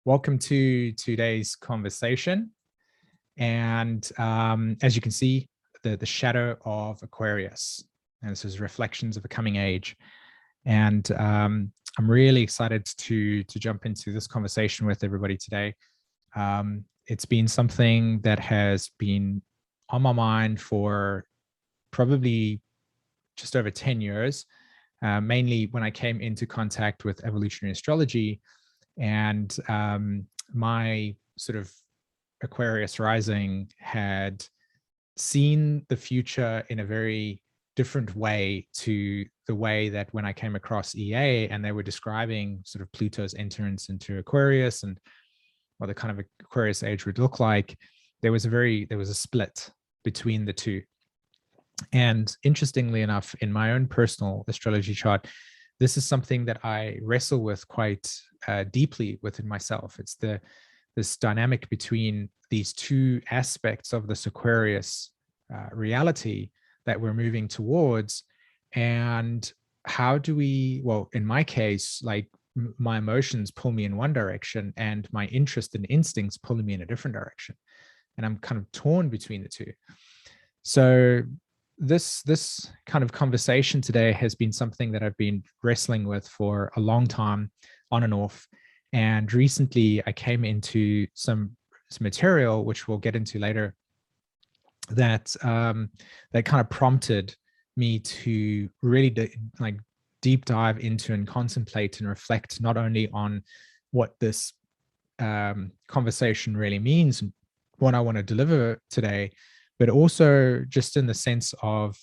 Welcome to today's conversation. And as you can see, the shadow of Aquarius. And this is reflections of a coming age. And I'm really excited to jump into this conversation with everybody today. It's been something that has been on my mind for probably just over 10 years, mainly when I came into contact with evolutionary astrology. And my sort of Aquarius rising had seen the future in a very different way to the way that when I came across EA and they were describing sort of Pluto's entrance into Aquarius and what the kind of Aquarius age would look like, there was a split between the two. And interestingly enough, in my own personal astrology chart, this is something that I wrestle with quite deeply within myself. It's this dynamic between these two aspects of this Aquarius reality that we're moving towards. And how do we, well, in my case, like my emotions pull me in one direction and my interest and instincts pull me in a different direction. And I'm kind of torn between the two. So this kind of conversation today has been something that I've been wrestling with for a long time, on and off. And recently I came into some material, which we'll get into later, that that kind of prompted me to really deep dive into and contemplate and reflect not only on what this conversation really means and what I want to deliver today, but also just in the sense of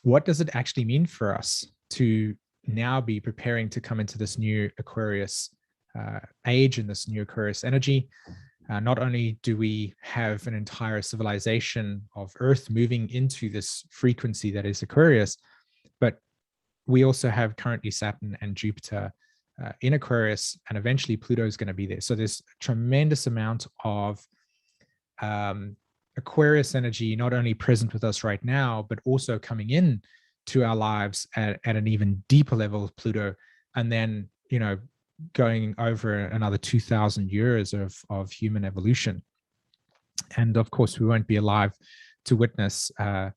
what does it actually mean for us to now be preparing to come into this new Aquarius age and this new Aquarius energy. Not only do we have an entire civilization of Earth moving into this frequency that is Aquarius, but we also have currently Saturn and Jupiter in Aquarius, and eventually Pluto is going to be there. So there's a tremendous amount of Aquarius energy, not only present with us right now, but also coming in to our lives at an even deeper level of Pluto. And then, going over another 2000 years of human evolution. And of course, we won't be alive to witness, more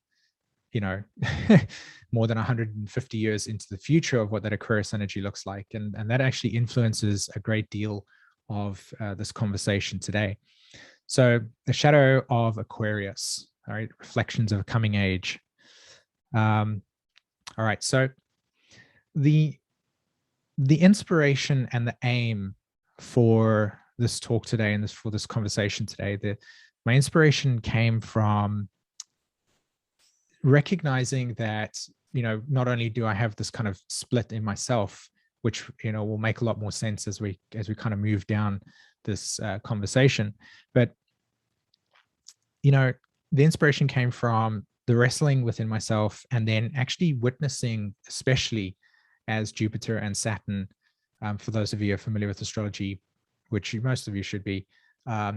than 150 years into the future of what that Aquarius energy looks like. And that actually influences a great deal of this conversation today. So the shadow of Aquarius, all right, reflections of a coming age. All right, so the inspiration and the aim for this talk today and for this conversation today, my inspiration came from recognizing that, not only do I have this kind of split in myself, which, will make a lot more sense as we kind of move down this conversation, but, the inspiration came from the wrestling within myself and then actually witnessing, especially as Jupiter and Saturn, for those of you who are familiar with astrology, which most of you should be,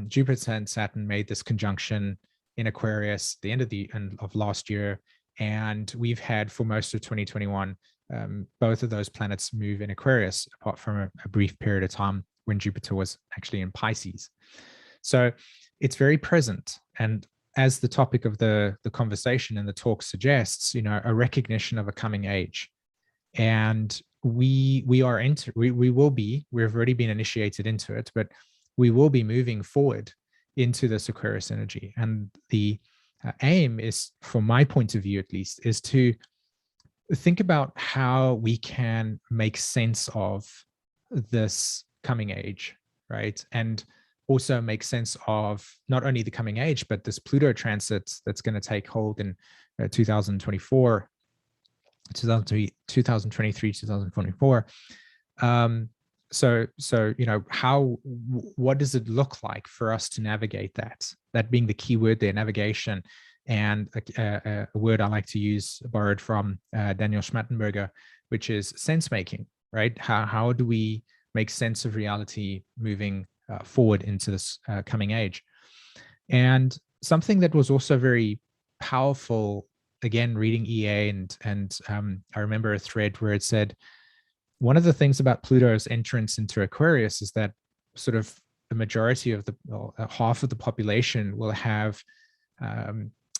Jupiter and Saturn made this conjunction in Aquarius at the end of last year. And we've had for most of 2021, both of those planets move in Aquarius, apart from a brief period of time when Jupiter was actually in Pisces. So it's very present. And as the topic of the conversation and the talk suggests, a recognition of a coming age. And we've already been initiated into it, but we will be moving forward into this Aquarius energy. And the aim is, from my point of view at least, is to think about how we can make sense of this coming age, right? And also make sense of not only the coming age, but this Pluto transit that's going to take hold in 2024, 2023, 2024. So what does it look like for us to navigate that being the key word there, navigation, and a word I like to use borrowed from Daniel Schmattenberger, which is sense making, right? How do we make sense of reality moving forward into this coming age? And something that was also very powerful, again, reading EA, and I remember a thread where it said, one of the things about Pluto's entrance into Aquarius is that sort of the majority of the, or half of the population will have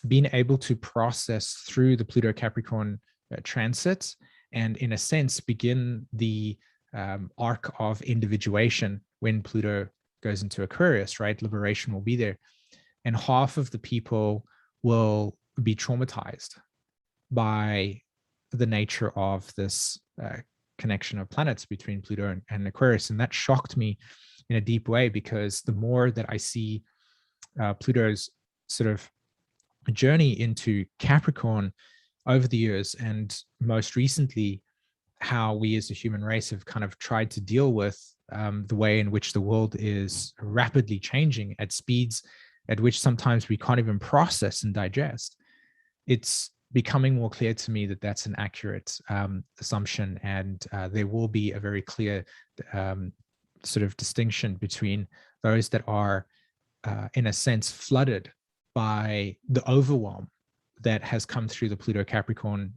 been able to process through the Pluto Capricorn transit, and in a sense begin the arc of individuation when Pluto goes into Aquarius, right? Liberation will be there. And half of the people will be traumatized by the nature of this connection of planets between Pluto and Aquarius. And that shocked me in a deep way, because the more that I see Pluto's sort of journey into Capricorn over the years, and most recently how we as a human race have kind of tried to deal with the way in which the world is rapidly changing at speeds at which sometimes we can't even process and digest, it's becoming more clear to me that that's an accurate assumption, and there will be a very clear sort of distinction between those that are, in a sense, flooded by the overwhelm that has come through the Pluto Capricorn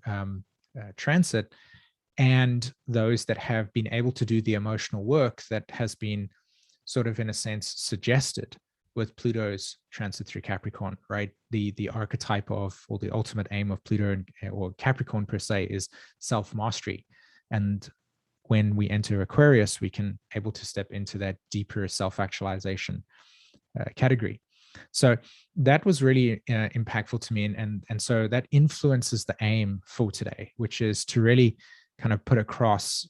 transit, and those that have been able to do the emotional work that has been sort of, in a sense, suggested with Pluto's transit through Capricorn, right? The archetype of, or the ultimate aim of Pluto or Capricorn per se, is self-mastery. And when we enter Aquarius, we can able to step into that deeper self-actualization category. So that was really impactful to me. And so that influences the aim for today, which is to really kind of put across,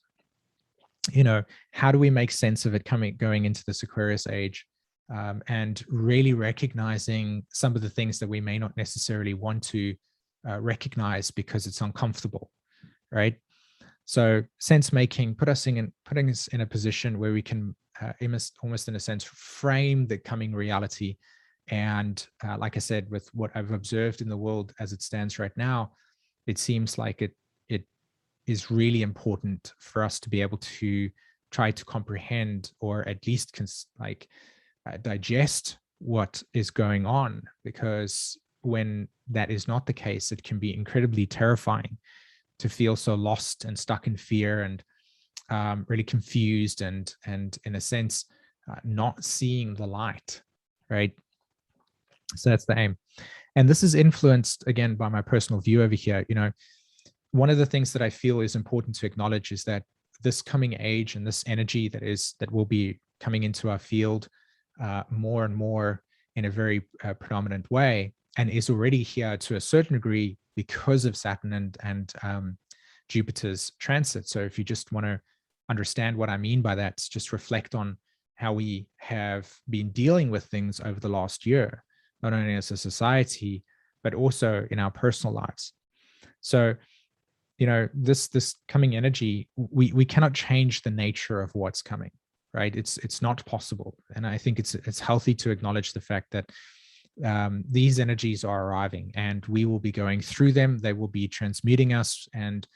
you know, how do we make sense of it going into this Aquarius age? And really recognizing some of the things that we may not necessarily want to recognize because it's uncomfortable, right? So sense making putting us in a position where we can almost in a sense frame the coming reality. And like I said, with what I've observed in the world as it stands right now, it seems like it is really important for us to be able to try to comprehend, or at least digest what is going on, because when that is not the case, it can be incredibly terrifying to feel so lost and stuck in fear, and really confused, and in a sense not seeing the light, right? So that's the aim. And this is influenced again by my personal view over here. You know, one of the things that I feel is important to acknowledge is that this coming age and this energy that will be coming into our field more and more in a very predominant way, and is already here to a certain degree because of Saturn and Jupiter's transit. So if you just want to understand what I mean by that, just reflect on how we have been dealing with things over the last year, not only as a society, but also in our personal lives. So, you know, this coming energy, we cannot change the nature of what's coming, right? It's not possible. And I think it's healthy to acknowledge the fact that these energies are arriving, and we will be going through them. They will be transmuting us, and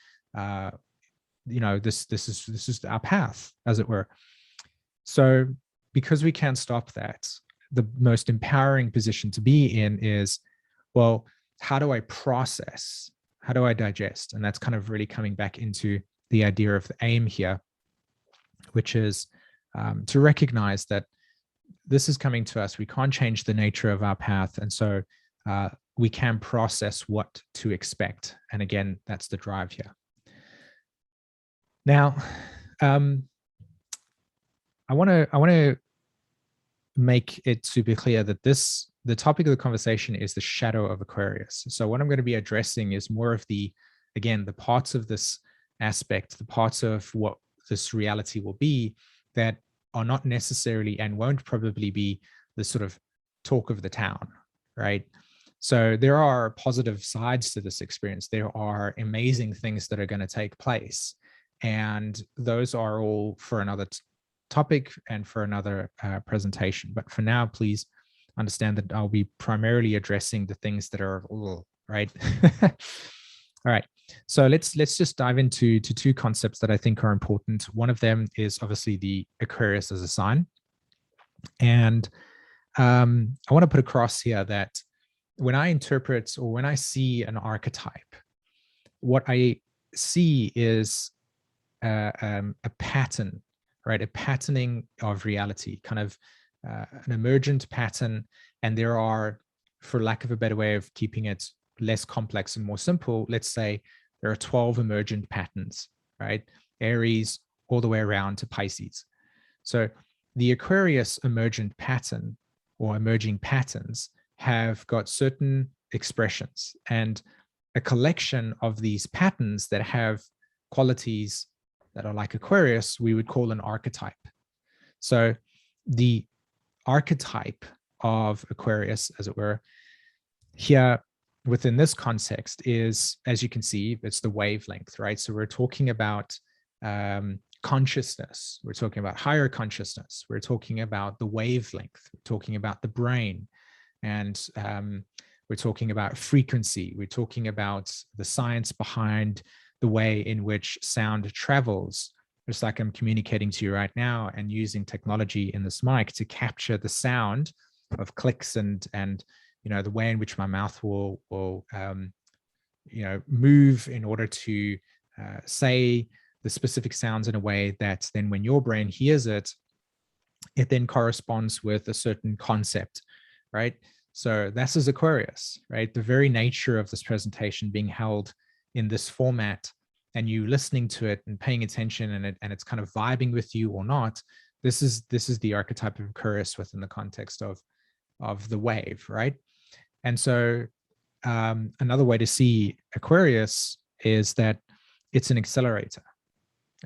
you know, this is our path, as it were. So because we can't stop that, the most empowering position to be in is, well, how do I process? How do I digest? And that's kind of really coming back into the idea of the aim here, which is to recognize that this is coming to us. We can't change the nature of our path. And so we can process what to expect. And again, that's the drive here. Now, I want to make it super clear that the topic of the conversation is the shadow of Aquarius. So what I'm going to be addressing is more of the parts of this aspect, the parts of what this reality will be that are not necessarily and won't probably be the sort of talk of the town, right? So there are positive sides to this experience. There are amazing things that are going to take place. And those are all for another topic and for another presentation. But for now, please understand that I'll be primarily addressing the things that are all right. All right. So let's just dive into two concepts that I think are important. One of them is obviously the Aquarius as a sign. And I want to put across here that when I interpret or when I see an archetype, what I see is a pattern, right? A patterning of reality, kind of an emergent pattern. And there are, for lack of a better way of keeping it less complex and more simple, let's say there are 12 emergent patterns, right? Aries all the way around to Pisces. So the Aquarius emergent pattern or emerging patterns have got certain expressions, and a collection of these patterns that have qualities that are like Aquarius, we would call an archetype. So the archetype of Aquarius, as it were, here within this context is, as you can see, it's the wavelength, right? So we're talking about consciousness. We're talking about higher consciousness. We're talking about the wavelength. We're talking about the brain. And we're talking about frequency. We're talking about the science behind the way in which sound travels. Just like I'm communicating to you right now and using technology in this mic to capture the sound of clicks and the way in which my mouth will move in order to say the specific sounds in a way that then when your brain hears it, it then corresponds with a certain concept, right? So this is Aquarius, right? The very nature of this presentation being held in this format and you listening to it and paying attention and it's kind of vibing with you or not, this is the archetype of Aquarius within the context of the wave, right? And so another way to see Aquarius is that it's an accelerator,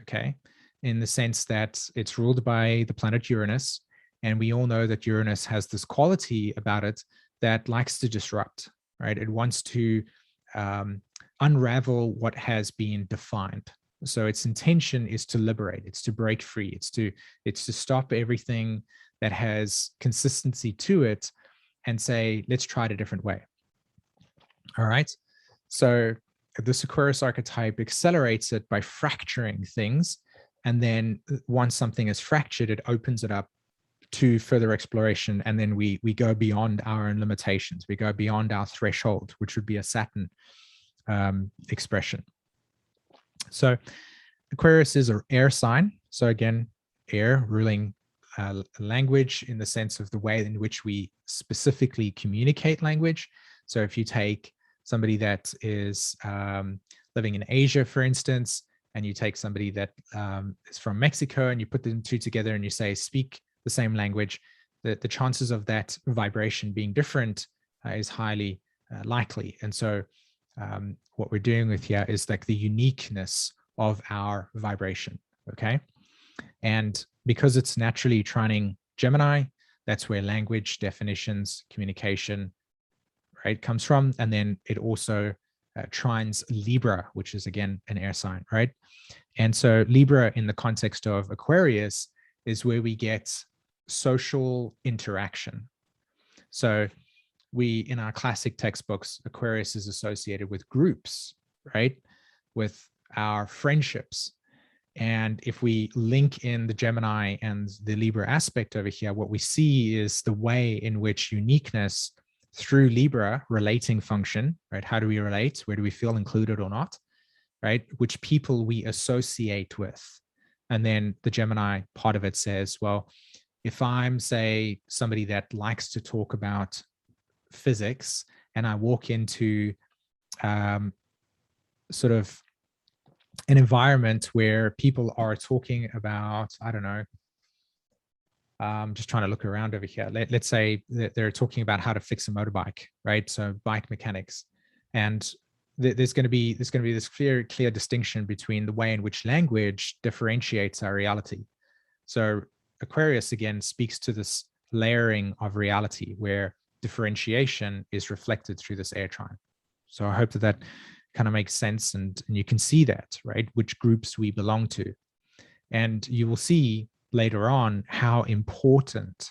okay? In the sense that it's ruled by the planet Uranus, and we all know that Uranus has this quality about it that likes to disrupt, right? It wants to unravel what has been defined. So its intention is to liberate, it's to break free, it's to stop everything that has consistency to it and say, let's try it a different way. All right. So this Aquarius archetype accelerates it by fracturing things. And then once something is fractured, it opens it up to further exploration. And then we go beyond our own limitations. We go beyond our threshold, which would be a Saturn expression. So Aquarius is an air sign. So again, air ruling language in the sense of the way in which we specifically communicate language. So if you take somebody that is living in Asia, for instance, and you take somebody that is from Mexico and you put them two together and you say, speak the same language, the chances of that vibration being different is highly likely. And so what we're dealing with here is like the uniqueness of our vibration, okay? And because it's naturally trining Gemini, that's where language, definitions, communication, right, comes from. And then it also trines Libra, which is again an air sign, right? And so Libra in the context of Aquarius is where we get social interaction. So we, in our classic textbooks, Aquarius is associated with groups, right? With our friendships. And if we link in the Gemini and the Libra aspect over here, what we see is the way in which uniqueness through Libra relating function, right? How do we relate? Where do we feel included or not, right? Which people we associate with. And then the Gemini part of it says, well, if I'm, say, somebody that likes to talk about physics and I walk into sort of an environment where people are talking about, I don't know, I'm just trying to look around over here. Let's say that they're talking about how to fix a motorbike, right? So bike mechanics. And there's going to be this clear distinction between the way in which language differentiates our reality. So Aquarius, again, speaks to this layering of reality where differentiation is reflected through this air trine. So I hope that kind of makes sense, and you can see that, right? Which groups we belong to. And you will see later on how important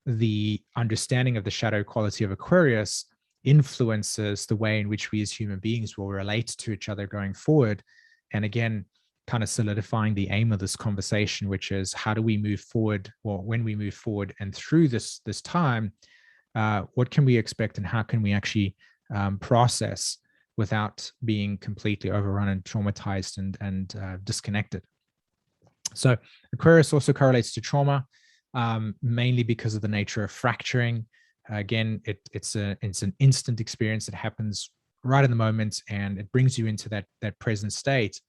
the understanding of the shadow quality of Aquarius influences the way in which we as human beings will relate to each other going forward. And again, kind of solidifying the aim of this conversation, which is how do we move forward, or when we move forward and through this time, what can we expect and how can we actually process without being completely overrun and traumatized and disconnected. So Aquarius also correlates to trauma, mainly because of the nature of fracturing. Again, it's an instant experience that happens right in the moment, and it brings you into that present state.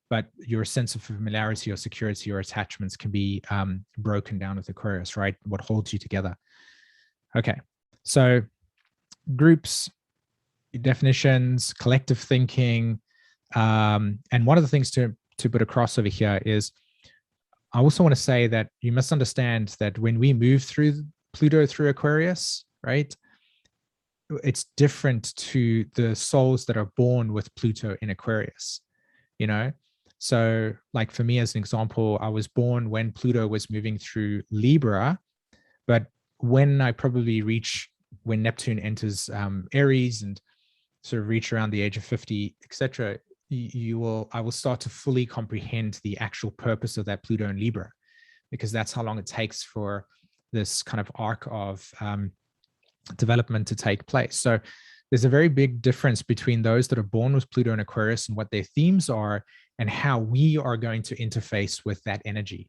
But your sense of familiarity or security or attachments can be broken down with Aquarius, right? What holds you together. Okay, so groups, definitions, collective thinking, and one of the things to put across over here is, I also want to say that you must understand that when we move through Pluto through Aquarius, right, it's different to the souls that are born with Pluto in Aquarius, you know? So like for me, as an example, I was born when Pluto was moving through Libra, but when I probably reach, when Neptune enters Aries and sort of reach around the age of 50, etc., I will start to fully comprehend the actual purpose of that Pluto in Libra, because that's how long it takes for this kind of arc of development to take place. So there's a very big difference between those that are born with Pluto and Aquarius and what their themes are and how we are going to interface with that energy.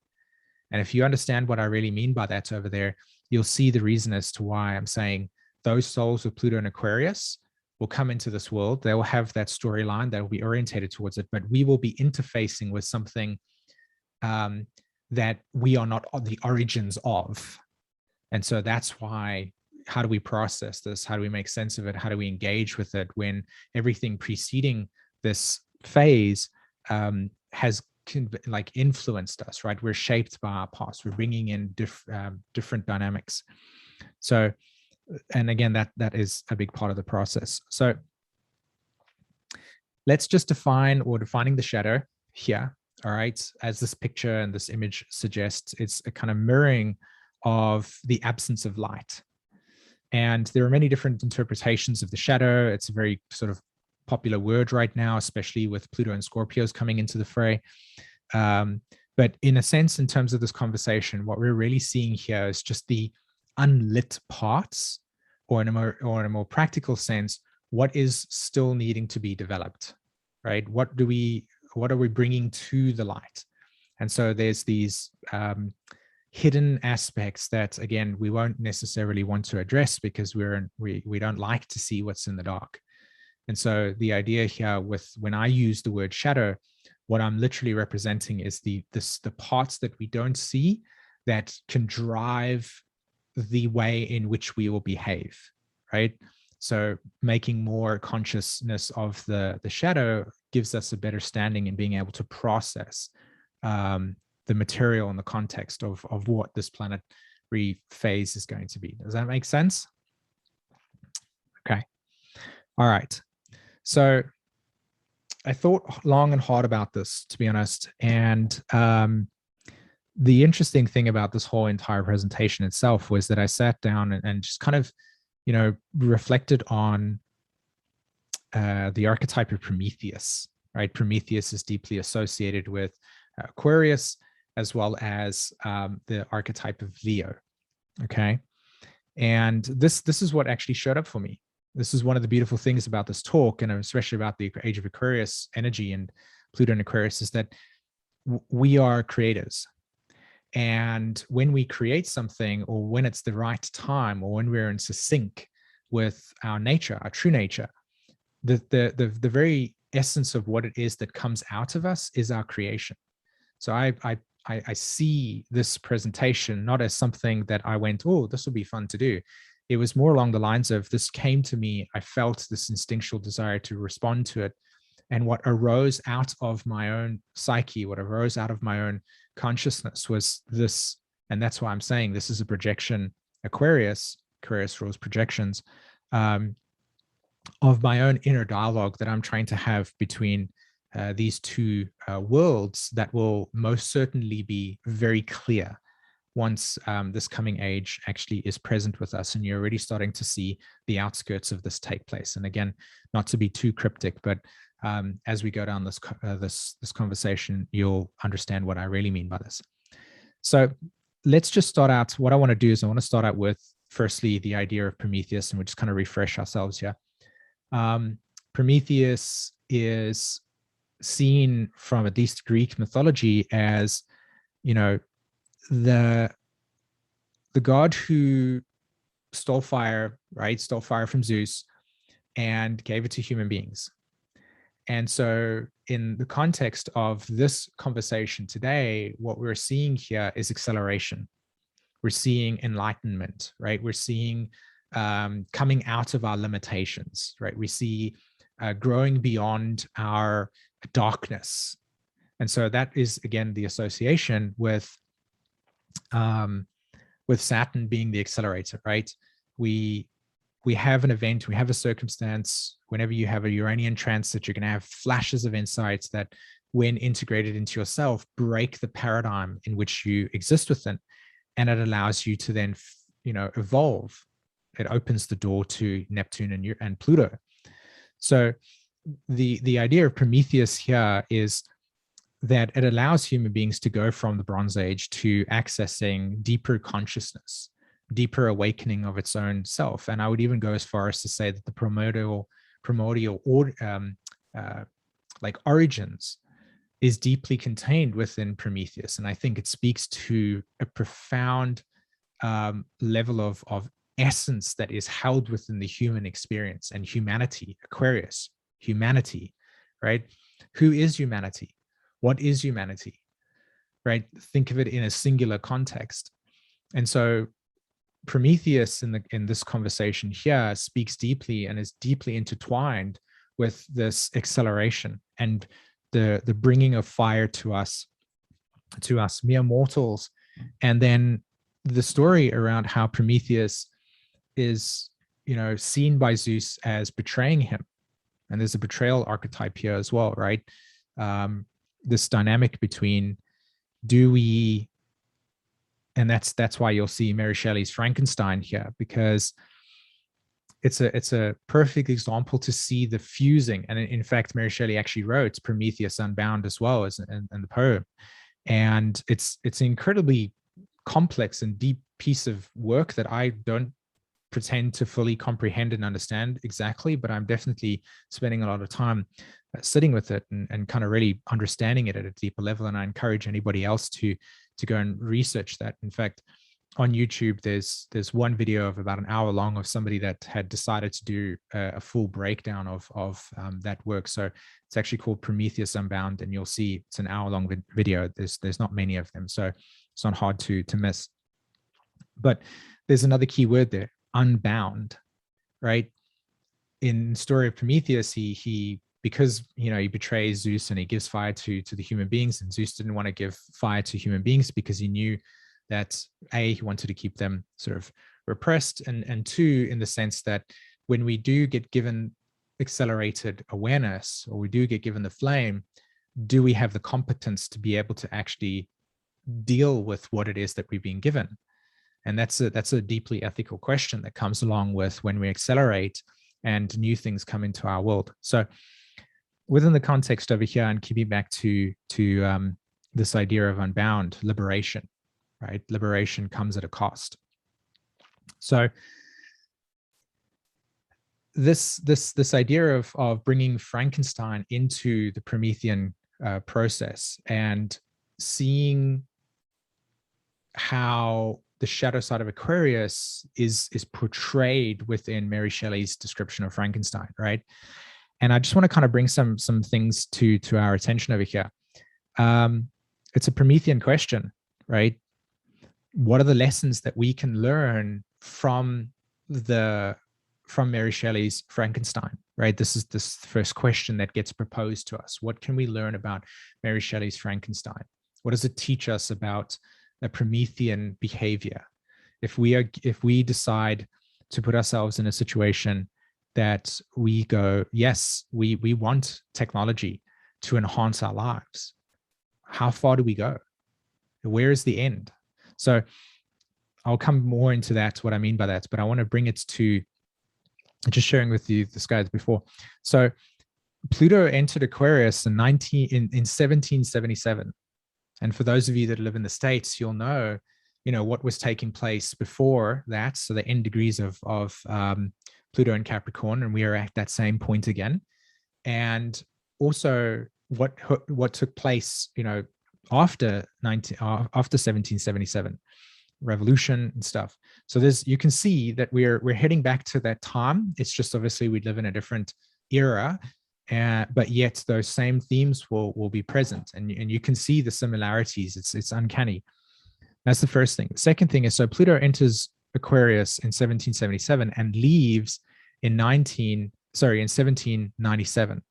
And if you understand what I really mean by that over there, you'll see the reason as to why I'm saying those souls with Pluto and Aquarius will come into this world. They will have that storyline. They will be orientated towards it, but we will be interfacing with something that we are not the origins of. And so that's why, how do we process this? How do we make sense of it? How do we engage with it when everything preceding this phase has like influenced us, right? We're shaped by our past. We're bringing in different dynamics. So, and again, that is a big part of the process. So let's just defining the shadow here. All right. As this picture and this image suggests, it's a kind of mirroring of the absence of light. And there are many different interpretations of the shadow. It's a very sort of popular word right now, especially with Pluto and Scorpios coming into the fray. But in a sense, in terms of this conversation, what we're really seeing here is just the unlit parts, or in a more practical sense, what is still needing to be developed, right? What are we bringing to the light? And so there's these hidden aspects that, again, we won't necessarily want to address because we don't like to see what's in the dark. And so the idea here when I use the word shadow, what I'm literally representing is the parts that we don't see that can drive the way in which we will behave, right? So making more consciousness of the shadow gives us a better standing in being able to process the material and the context of what this planetary phase is going to be. Does that make sense? Okay. All right. So I thought long and hard about this, to be honest. And the interesting thing about this whole entire presentation itself was that I sat down and just kind of, reflected on the archetype of Prometheus, right? Prometheus is deeply associated with Aquarius, as well as the archetype of Leo, okay? And this is what actually showed up for me. This is one of the beautiful things about this talk, and especially about the age of Aquarius energy and Pluto and Aquarius, is that we are creators. And when we create something, or when it's the right time, or when we're in sync with our nature, our true nature, the very essence of what it is that comes out of us is our creation. So I see this presentation not as something that I went, oh, this will be fun to do. It was more along the lines of, this came to me, I felt this instinctual desire to respond to it. And what arose out of my own psyche, what arose out of my own consciousness was this. And that's why I'm saying this is a projection. Aquarius rules projections of my own inner dialogue that I'm trying to have between these two worlds that will most certainly be very clear once this coming age actually is present with us, and you're already starting to see the outskirts of this take place. And again, not to be too cryptic, but as we go down this conversation, you'll understand what I really mean by this. So let's just start out. What I want to do is I want to start out with, firstly, the idea of Prometheus, and we'll just kind of refresh ourselves here. Prometheus is seen from at least Greek mythology as, you know, the god who stole fire, right? Stole fire from Zeus and gave it to human beings. And so in the context of this conversation today, what we're seeing here is acceleration. We're seeing enlightenment, right? We're seeing coming out of our limitations, right? We see growing beyond our darkness. And so that is, again, the association with Saturn being the accelerator, right? We have an event, we have a circumstance. Whenever you have a Uranian transit, you're going to have flashes of insights that, when integrated into yourself, break the paradigm in which you exist within. And it allows you to then, evolve. It opens the door to Neptune and Pluto. So the idea of Prometheus here is that it allows human beings to go from the Bronze Age to accessing deeper consciousness, deeper awakening of its own self. And I would even go as far as to say that the primordial origins is deeply contained within Prometheus. And I think it speaks to a profound level of essence that is held within the human experience and humanity. Aquarius, humanity, right? Who is humanity? What is humanity, right? Think of it in a singular context. And so Prometheus in this conversation here speaks deeply and is deeply intertwined with this acceleration and the bringing of fire to us mere mortals. And then the story around how Prometheus is, seen by Zeus as betraying him. And there's a betrayal archetype here as well, right? This dynamic between, and that's why you'll see Mary Shelley's Frankenstein here, because it's a perfect example to see the fusing. And in fact, Mary Shelley actually wrote Prometheus Unbound as well as in the poem. And it's an incredibly complex and deep piece of work that I don't pretend to fully comprehend and understand exactly, but I'm definitely spending a lot of time sitting with it and kind of really understanding it at a deeper level. And I encourage anybody else to go and research that. In fact, on YouTube, there's one video of about an hour long of somebody that had decided to do a full breakdown of that work. So it's actually called Prometheus Unbound, and you'll see it's an hour long video. There's not many of them, so it's not hard to miss. But there's another key word there, unbound, right? In the story of Prometheus, he because he betrays Zeus and he gives fire to the human beings, and Zeus didn't want to give fire to human beings because he knew that he wanted to keep them sort of repressed, and two, in the sense that when we do get given accelerated awareness, or we do get given the flame, do we have the competence to be able to actually deal with what it is that we've been given? And that's a deeply ethical question that comes along with when we accelerate and new things come into our world. So within the context over here, and keeping back to this idea of unbound, liberation, right? Liberation comes at a cost. So this idea of bringing Frankenstein into the Promethean process and seeing how the shadow side of Aquarius is portrayed within Mary Shelley's description of Frankenstein, right? And I just want to kind of bring some things to our attention over here. It's a Promethean question, right? What are the lessons that we can learn from Mary Shelley's Frankenstein, right? This is this first question that gets proposed to us. What can we learn about Mary Shelley's Frankenstein? What does it teach us about a Promethean behavior? If we decide to put ourselves in a situation that we go, yes, we want technology to enhance our lives, how far do we go? Where is the end? So I'll come more into that, what I mean by that, but I want to bring it to just sharing with you this guy before. So Pluto entered Aquarius in 1777. And for those of you that live in the States, you'll know, what was taking place before that. So the end degrees of Pluto and Capricorn, and we are at that same point again. and also what took place, after 1777 revolution and stuff. So you can see that we're heading back to that time. It's just obviously we live in a different era, but yet those same themes will be present, and you can see the similarities. It's uncanny. That's the first thing. The second thing is, so Pluto enters Aquarius in 1777 and leaves in 1797.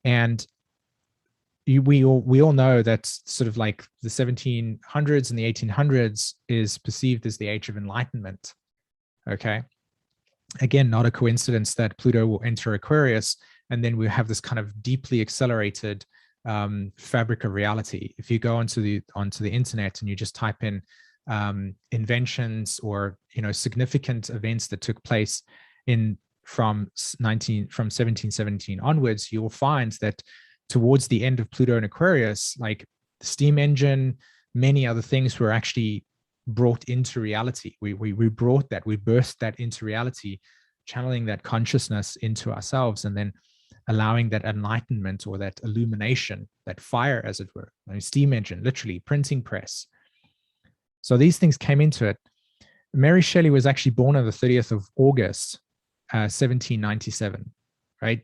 And we all know that sort of like the 1700s and the 1800s is perceived as the age of enlightenment. Okay. Again, not a coincidence that Pluto will enter Aquarius, and then we have this kind of deeply accelerated fabric of reality. If you go onto the internet and you just type in inventions or significant events that took place from 1717 onwards, you will find that towards the end of Pluto and Aquarius, like the steam engine, many other things were actually brought into reality. We birthed that into reality, channeling that consciousness into ourselves, and then allowing that enlightenment or that illumination, that fire, as it were. I mean, steam engine, literally printing press. So these things came into it. Mary Shelley was actually born on the 30th of August, 1797, right?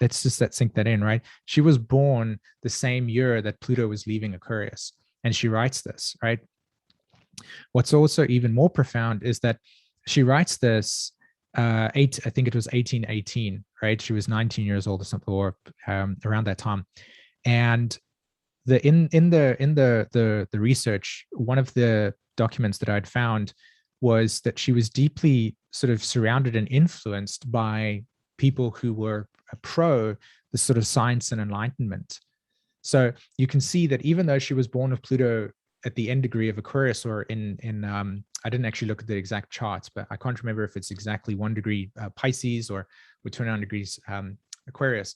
Let's just sink that in, right? She was born the same year that Pluto was leaving Aquarius, and she writes this, right? What's also even more profound is that she writes this, I think it was 1818, right? She was 19 years old or something, or around that time. And in the research, one of the documents that I'd found was that she was deeply sort of surrounded and influenced by people who were pro the sort of science and enlightenment. So you can see that even though she was born of Pluto at the end degree of Aquarius, or in I didn't actually look at the exact charts, but I can't remember if it's exactly 1 degree Pisces or 29 degrees Aquarius.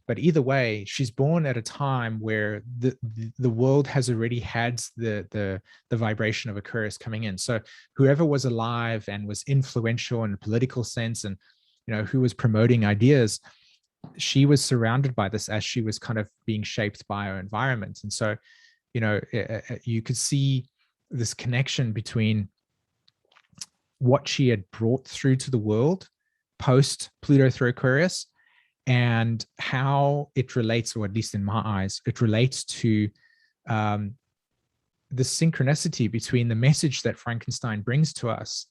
But either way, she's born at a time where the world has already had the vibration of Aquarius coming in. So whoever was alive and was influential in a political sense, and who was promoting ideas, she was surrounded by this as she was kind of being shaped by her environment. And so, you could see this connection between what she had brought through to the world post Pluto through Aquarius, and how it relates, or at least in my eyes, it relates to the synchronicity between the message that Frankenstein brings to us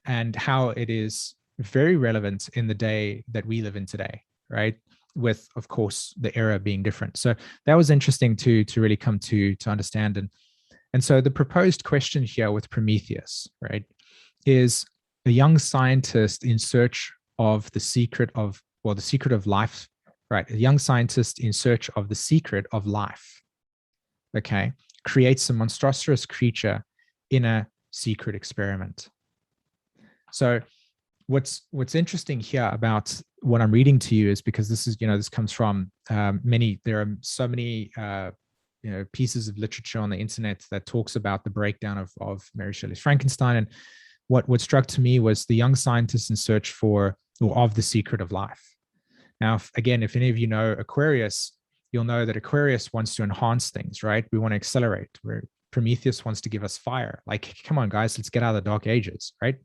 and how it is very relevant in the day that we live in today, right? With, of course, the era being different. So that was interesting to really come to understand. And so the proposed question here with Prometheus, right, is a young scientist in search of the secret of life, right? A young scientist in search of the secret of life, okay, creates a monstrous creature in a secret experiment. So what's interesting here about what I'm reading to you is, because this is, this comes from there are so many pieces of literature on the internet that talks about the breakdown of Mary Shelley's Frankenstein. And what struck to me was the young scientist in search of the secret of life. Now, if any of you know Aquarius, you'll know that Aquarius wants to enhance things, right? We want to accelerate, where Prometheus wants to give us fire. Like, come on, guys, let's get out of the dark ages, right?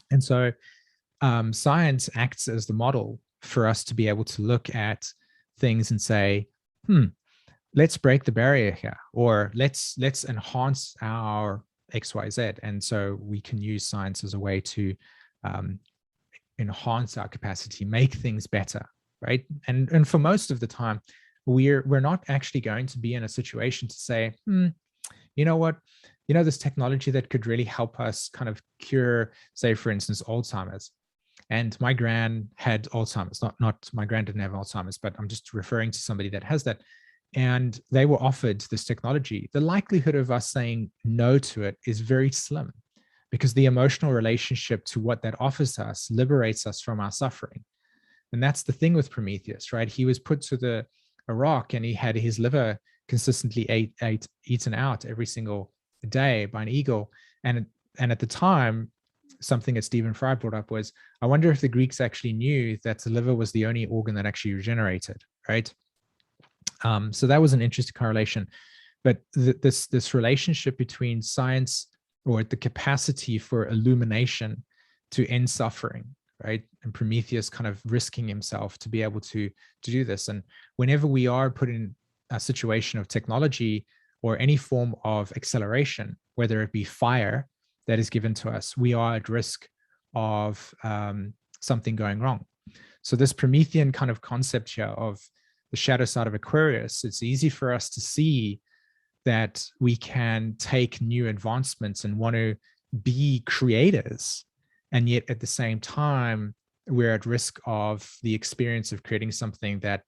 And so science acts as the model for us to be able to look at things and say, let's break the barrier here, or let's enhance our XYZ. And so we can use science as a way to enhance our capacity, make things better, right? And for most of the time, we're not actually going to be in a situation to say, you know what, this technology that could really help us kind of cure, say, for instance, Alzheimer's. And my gran had Alzheimer's, not my gran didn't have Alzheimer's, but I'm just referring to somebody that has that. And they were offered this technology. The likelihood of us saying no to it is very slim, because the emotional relationship to what that offers us liberates us from our suffering. And that's the thing with Prometheus, right? He was put to a rock, and he had his liver consistently eaten out every single day by an eagle. And at the time, something that Stephen Fry brought up was, I wonder if the Greeks actually knew that the liver was the only organ that actually regenerated, right? So that was an interesting correlation. But this relationship between science, or the capacity for illumination to end suffering, right? And Prometheus kind of risking himself to be able to do this. And whenever we are put in a situation of technology or any form of acceleration, whether it be fire that is given to us, we are at risk of something going wrong. So this Promethean kind of concept here of the shadow side of Aquarius, it's easy for us to see that we can take new advancements and want to be creators. And yet at the same time, we're at risk of the experience of creating something that,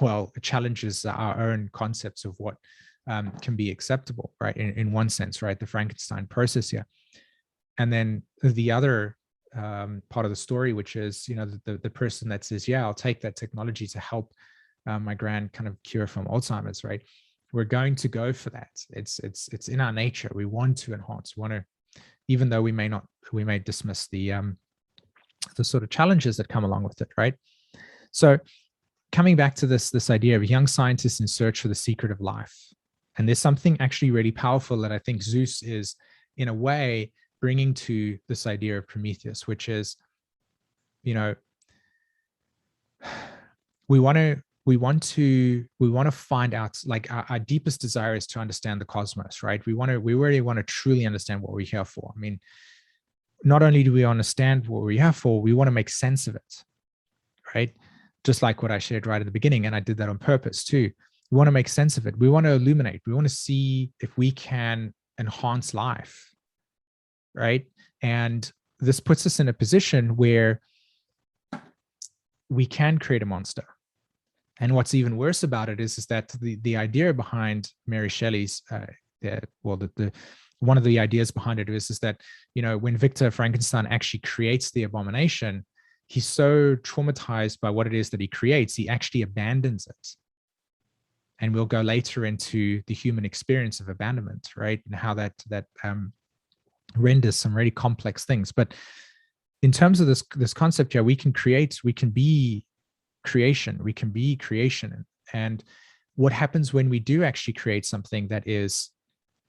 well, challenges our own concepts of what can be acceptable, right? In one sense, right? The Frankenstein process here. And then the other part of the story, which is, you know, the person that says, yeah, I'll take that technology to help my grand kind of cure from Alzheimer's, right? We're going to go for that. It's in our nature. We want to enhance, want to, even though we may dismiss the sort of challenges that come along with it, right? So coming back to this idea of young scientists in search for the secret of life. And there's something actually really powerful that I think Zeus is, in a way, bringing to this idea of Prometheus, which is, you know, we want to find out, like our deepest desire is to understand the cosmos, right? We really want to truly understand what we're here for. I mean, not only do we understand what we're here for, we want to make sense of it, right? Just like what I shared right at the beginning, and I did that on purpose too. We want to make sense of it. We want to illuminate. We want to see if we can enhance life, right? And this puts us in a position where we can create a monster. And what's even worse about it is that the idea behind Mary Shelley's, one of the ideas behind it is that, you know, when Victor Frankenstein actually creates the abomination, he's so traumatized by what it is that he creates, he actually abandons it. And we'll go later into the human experience of abandonment, right? And how that renders some really complex things. But in terms of this concept here, we can be creation. And what happens when we do actually create something that is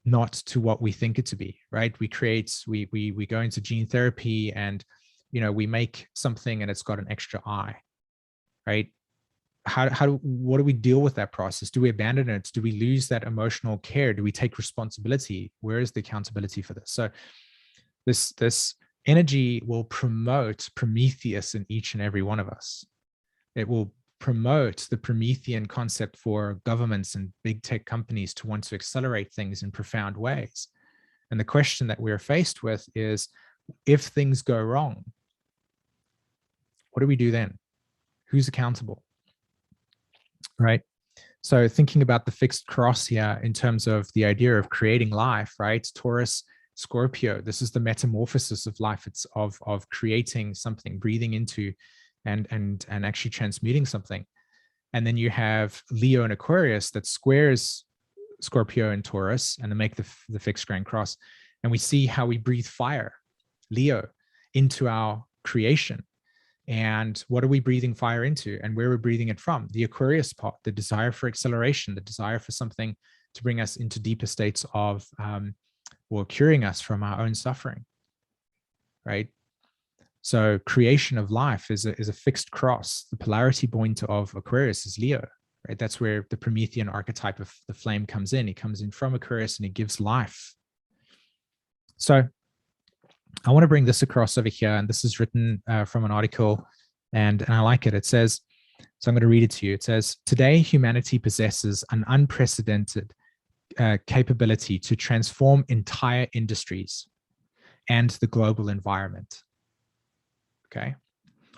not to what we think it to be, right? We go into gene therapy, and, you know, we make something and it's got an extra eye, right? What do we deal with that process? Do we abandon it? Do we lose that emotional care? Do we take responsibility? Where is the accountability for this? So this energy will promote Prometheus in each and every one of us. It will promote the Promethean concept for governments and big tech companies to want to accelerate things in profound ways. And the question that we're faced with is, if things go wrong, what do we do then? Who's accountable? Right? So thinking about the fixed cross here in terms of the idea of creating life, right? Taurus, Scorpio, this is the metamorphosis of life. It's of creating something, breathing into and actually transmuting something. And then you have Leo and Aquarius that squares Scorpio and Taurus, and they make the fixed grand cross. And we see how we breathe fire, Leo, into our creation. And what are we breathing fire into, and where we're breathing it from? The Aquarius part, the desire for acceleration, the desire for something to bring us into deeper states of, or curing us from our own suffering, right? So creation of life is a fixed cross. The polarity point of Aquarius is Leo, right? That's where the Promethean archetype of the flame comes in. He comes in from Aquarius and he gives life. So I want to bring this across over here, and this is written from an article, and I like it. It says, so I'm going to read it to you. It says, today humanity possesses an unprecedented capability to transform entire industries and the global environment. Okay.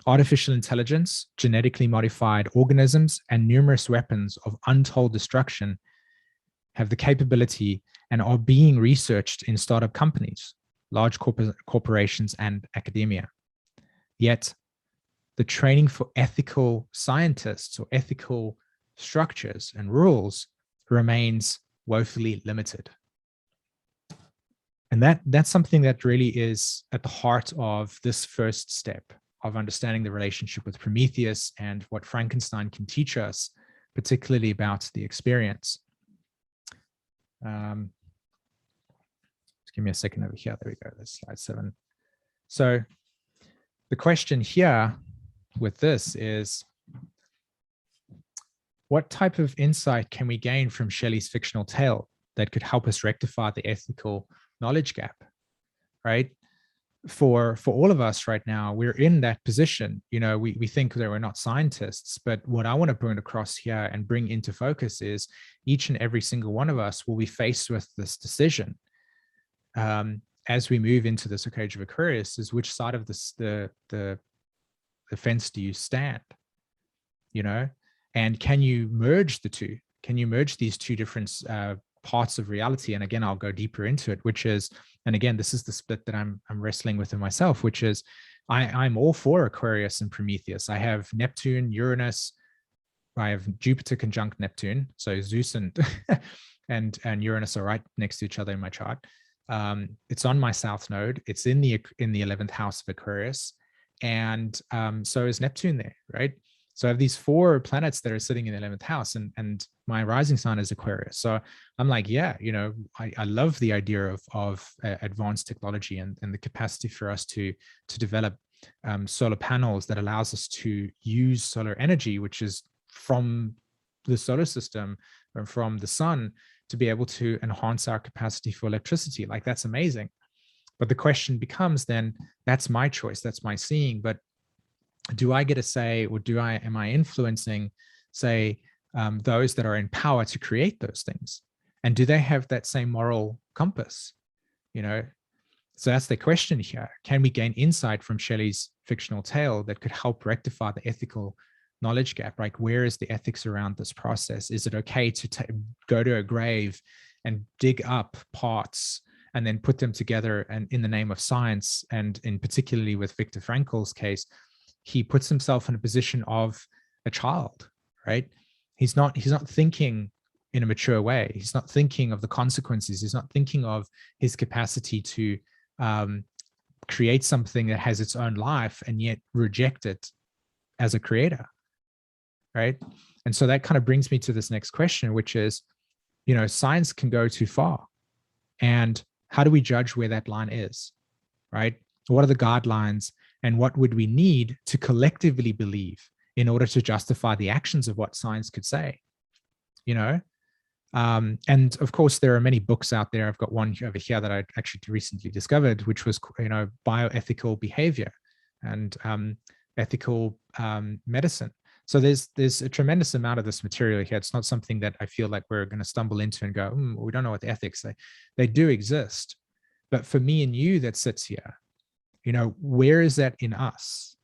Artificial intelligence, genetically modified organisms, and numerous weapons of untold destruction have the capability and are being researched in startup companies, large corporations, and academia. Yet, the training for ethical scientists or ethical structures and rules remains woefully limited. And that's something that really is at the heart of this first step of understanding the relationship with Prometheus and what Frankenstein can teach us, particularly about the experience. Just give me a second over here. There we go. That's slide 7. So the question here with this is, what type of insight can we gain from Shelley's fictional tale that could help us rectify the ethical knowledge gap, right? For all of us right now, we're in that position. You know, we think that we're not scientists, but what I want to bring across here and bring into focus is each and every single one of us will be faced with this decision as we move into this age of Aquarius, is which side of this the fence do you stand, you know? And can you merge the two? Can you merge these two different parts of reality? And again, I'll go deeper into it, which is, and again, this is the split that I'm wrestling with in myself, which is I'm all for Aquarius and Prometheus. I have Neptune, Uranus, I have Jupiter conjunct Neptune. So Zeus and and Uranus are right next to each other in my chart. It's on my south node. It's in the 11th house of Aquarius. And so is Neptune there, right? So I have these 4 planets that are sitting in the 11th house, and my rising sign is Aquarius. So I'm like, yeah, you know, I love the idea of advanced technology and the capacity for us to develop solar panels that allows us to use solar energy, which is from the solar system or from the sun, to be able to enhance our capacity for electricity. Like, that's amazing. But the question becomes then, that's my choice, that's my seeing, but do I get a say, or am I influencing, say, those that are in power to create those things? And do they have that same moral compass? You know, so that's the question here. Can we gain insight from Shelley's fictional tale that could help rectify the ethical knowledge gap? Like, where is the ethics around this process? Is it okay to go to a grave and dig up parts and then put them together and in the name of science? And in particularly with Viktor Frankl's case, he puts himself in a position of a child, right? He's not thinking in a mature way. He's not thinking of the consequences. He's not thinking of his capacity to create something that has its own life and yet reject it as a creator, right? And so that kind of brings me to this next question, which is, you know, science can go too far. And how do we judge where that line is, right? What are the guidelines, and what would we need to collectively believe in order to justify the actions of what science could say, you know? And of course, there are many books out there. I've got one over here that I actually recently discovered, which was, you know, bioethical behavior and ethical medicine. So there's a tremendous amount of this material here. It's not something that I feel like we're going to stumble into and go, we don't know what the ethics say. They do exist. But for me and you that sits here, you know, where is that in us?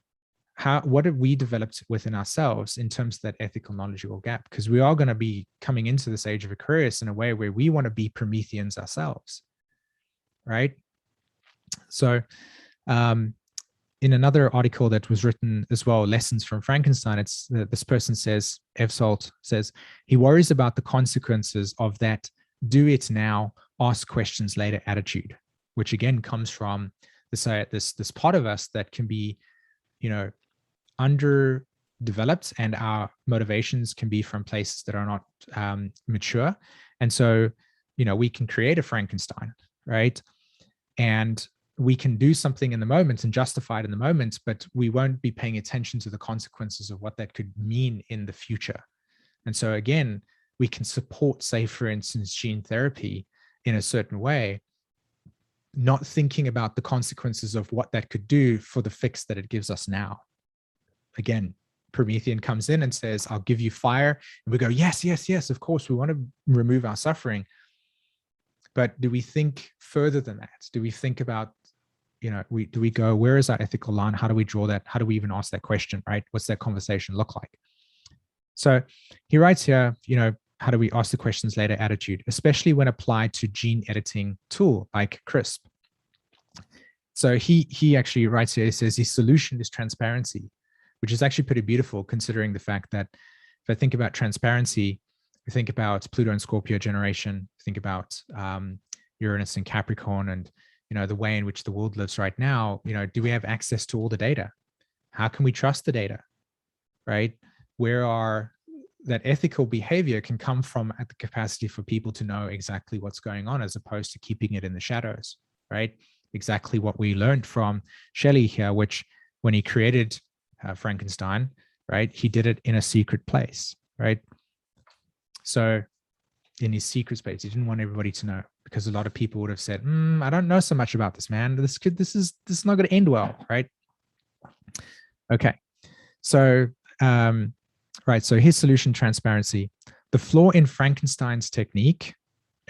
What have we developed within ourselves in terms of that ethical knowledgeable gap? Because we are going to be coming into this age of Aquarius in a way where we want to be Prometheans ourselves, right? So in another article that was written as well, Lessons from Frankenstein, it's this person says, Evsalt says, he worries about the consequences of that do it now, ask questions later attitude, which again comes from this part of us that can be, you know, underdeveloped, and our motivations can be from places that are not mature. And so, you know, we can create a Frankenstein, right? And we can do something in the moment and justify it in the moment, but we won't be paying attention to the consequences of what that could mean in the future. And so again, we can support, say, for instance, gene therapy in a certain way, not thinking about the consequences of what that could do for the fix that it gives us now. Again, Promethean comes in and says, I'll give you fire. And we go, yes, yes, yes, of course, we want to remove our suffering. But do we think further than that? Do we think about, you know, do we go, where is our ethical line? How do we draw that? How do we even ask that question, right? What's that conversation look like? So he writes here, you know, how do we ask the questions later attitude, especially when applied to gene editing tool like CRISP. So he actually writes here, he says, his solution is transparency, which is actually pretty beautiful considering the fact that if I think about transparency, we think about Pluto and Scorpio generation, think about Uranus and Capricorn, and the way in which the world lives right now, do we have access to all the data? How can we trust the data, right? That ethical behavior can come from at the capacity for people to know exactly what's going on, as opposed to keeping it in the shadows, right? Exactly what we learned from Shelley here, which when he created Frankenstein, right, he did it in a secret place, right? So in his secret space, he didn't want everybody to know, because a lot of people would have said, I don't know so much about this, man. This is not going to end well, right? Okay. So right, so his solution, transparency. The flaw in Frankenstein's technique,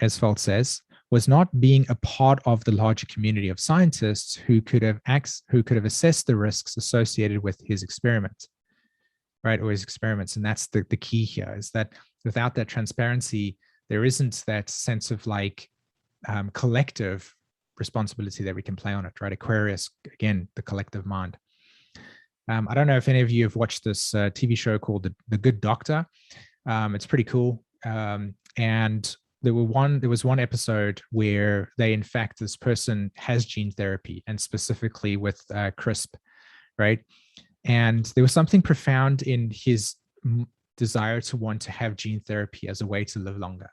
as Felt says, was not being a part of the larger community of scientists who could have assessed the risks associated with his experiment, right, or his experiments. And that's the key here, is that without that transparency, there isn't that sense of like collective responsibility that we can play on it, right? Aquarius, again, the collective mind. I don't know if any of you have watched this TV show called The Good Doctor. It's pretty cool. And there was one episode where this person has gene therapy, and specifically with CRISP, right? And there was something profound in his desire to want to have gene therapy as a way to live longer.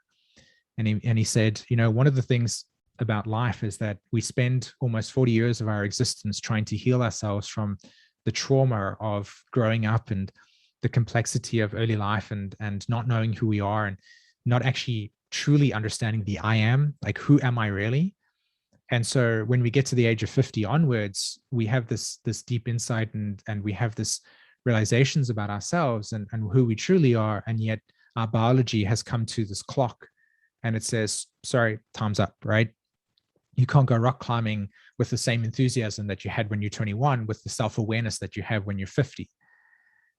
And he said, one of the things about life is that we spend almost 40 years of our existence trying to heal ourselves from the trauma of growing up and the complexity of early life, and not knowing who we are, and not actually truly understanding the I am, like, who am I really? And so when we get to the age of 50 onwards, we have this deep insight, and we have this realizations about ourselves and who we truly are. And yet our biology has come to this clock, and it says, sorry, time's up, right? You can't go rock climbing with the same enthusiasm that you had when you're 21, with the self-awareness that you have when you're 50.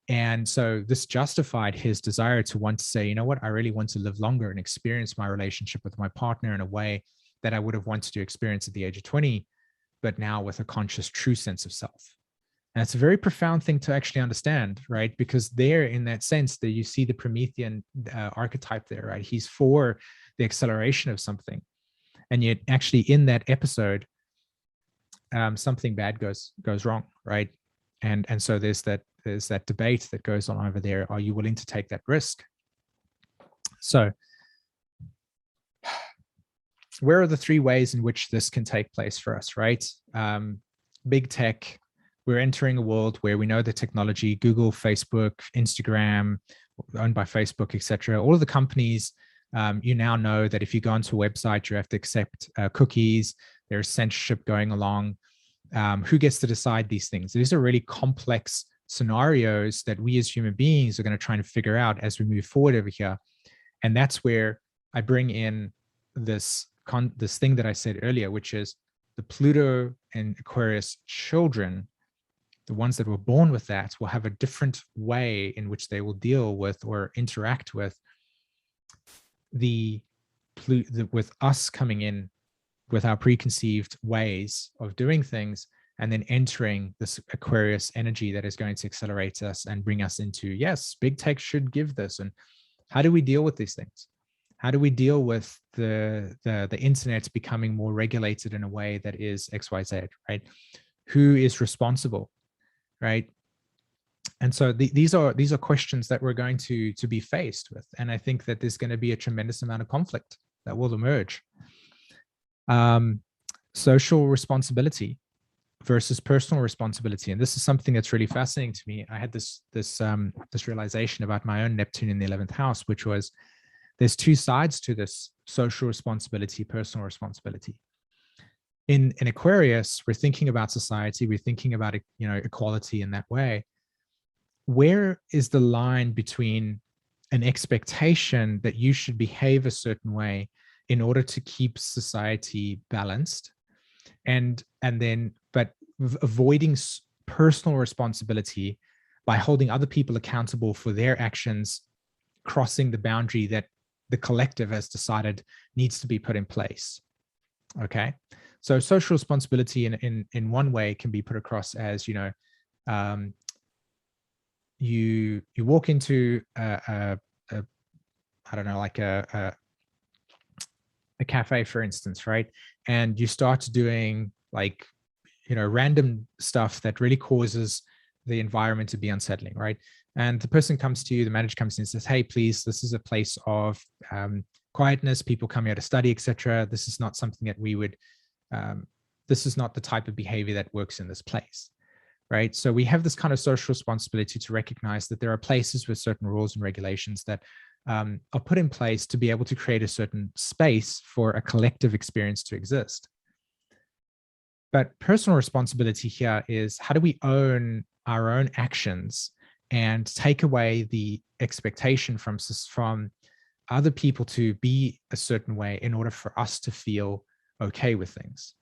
And so this justified his desire to want to say, you know what, I really want to live longer and experience my relationship with my partner in a way that I would have wanted to experience at the age of 20, but now with a conscious, true sense of self. And it's a very profound thing to actually understand, right? Because there, in that sense, that you see the Promethean archetype there, right? He's for the acceleration of something. And yet actually in that episode, something bad goes wrong, right? And so there's that debate that goes on over there. Are you willing to take that risk? So where are the three ways in which this can take place for us, right? Big tech. We're entering a world where we know the technology, Google, Facebook, Instagram, owned by Facebook, etc. All of the companies, you now know that if you go onto a website, you have to accept cookies. There's censorship going along. Who gets to decide these things? These are really complex scenarios that we as human beings are going to try and figure out as we move forward over here. And that's where I bring in this thing that I said earlier, which is the Pluto and Aquarius children, the ones that were born with that, will have a different way in which they will deal with or interact with with us coming in with our preconceived ways of doing things, and then entering this Aquarius energy that is going to accelerate us and bring us into, yes, big tech should give this. And how do we deal with these things? How do we deal with the internet becoming more regulated in a way that is XYZ, right? Who is responsible, right? And so these are questions that we're going to be faced with. And I think that there's going to be a tremendous amount of conflict that will emerge. Social responsibility versus personal responsibility. And this is something that's really fascinating to me. I had this realization about my own Neptune in the 11th house, which was there's two sides to this: social responsibility, personal responsibility. In Aquarius, we're thinking about society, we're thinking about, equality in that way. Where is the line between an expectation that you should behave a certain way in order to keep society balanced, but avoiding personal responsibility by holding other people accountable for their actions, crossing the boundary that the collective has decided needs to be put in place? Okay, so social responsibility in one way can be put across as, you walk into I don't know, like a cafe, for instance, right? And you start doing like, random stuff that really causes the environment to be unsettling, right? And the person comes to you, the manager comes in and says, hey, please, this is a place of quietness. People come here to study, etc. This is not something that we would, this is not the type of behavior that works in this place, right? So we have this kind of social responsibility to recognize that there are places with certain rules and regulations that are put in place to be able to create a certain space for a collective experience to exist. But personal responsibility here is, how do we own our own actions and take away the expectation from other people to be a certain way in order for us to feel okay with things,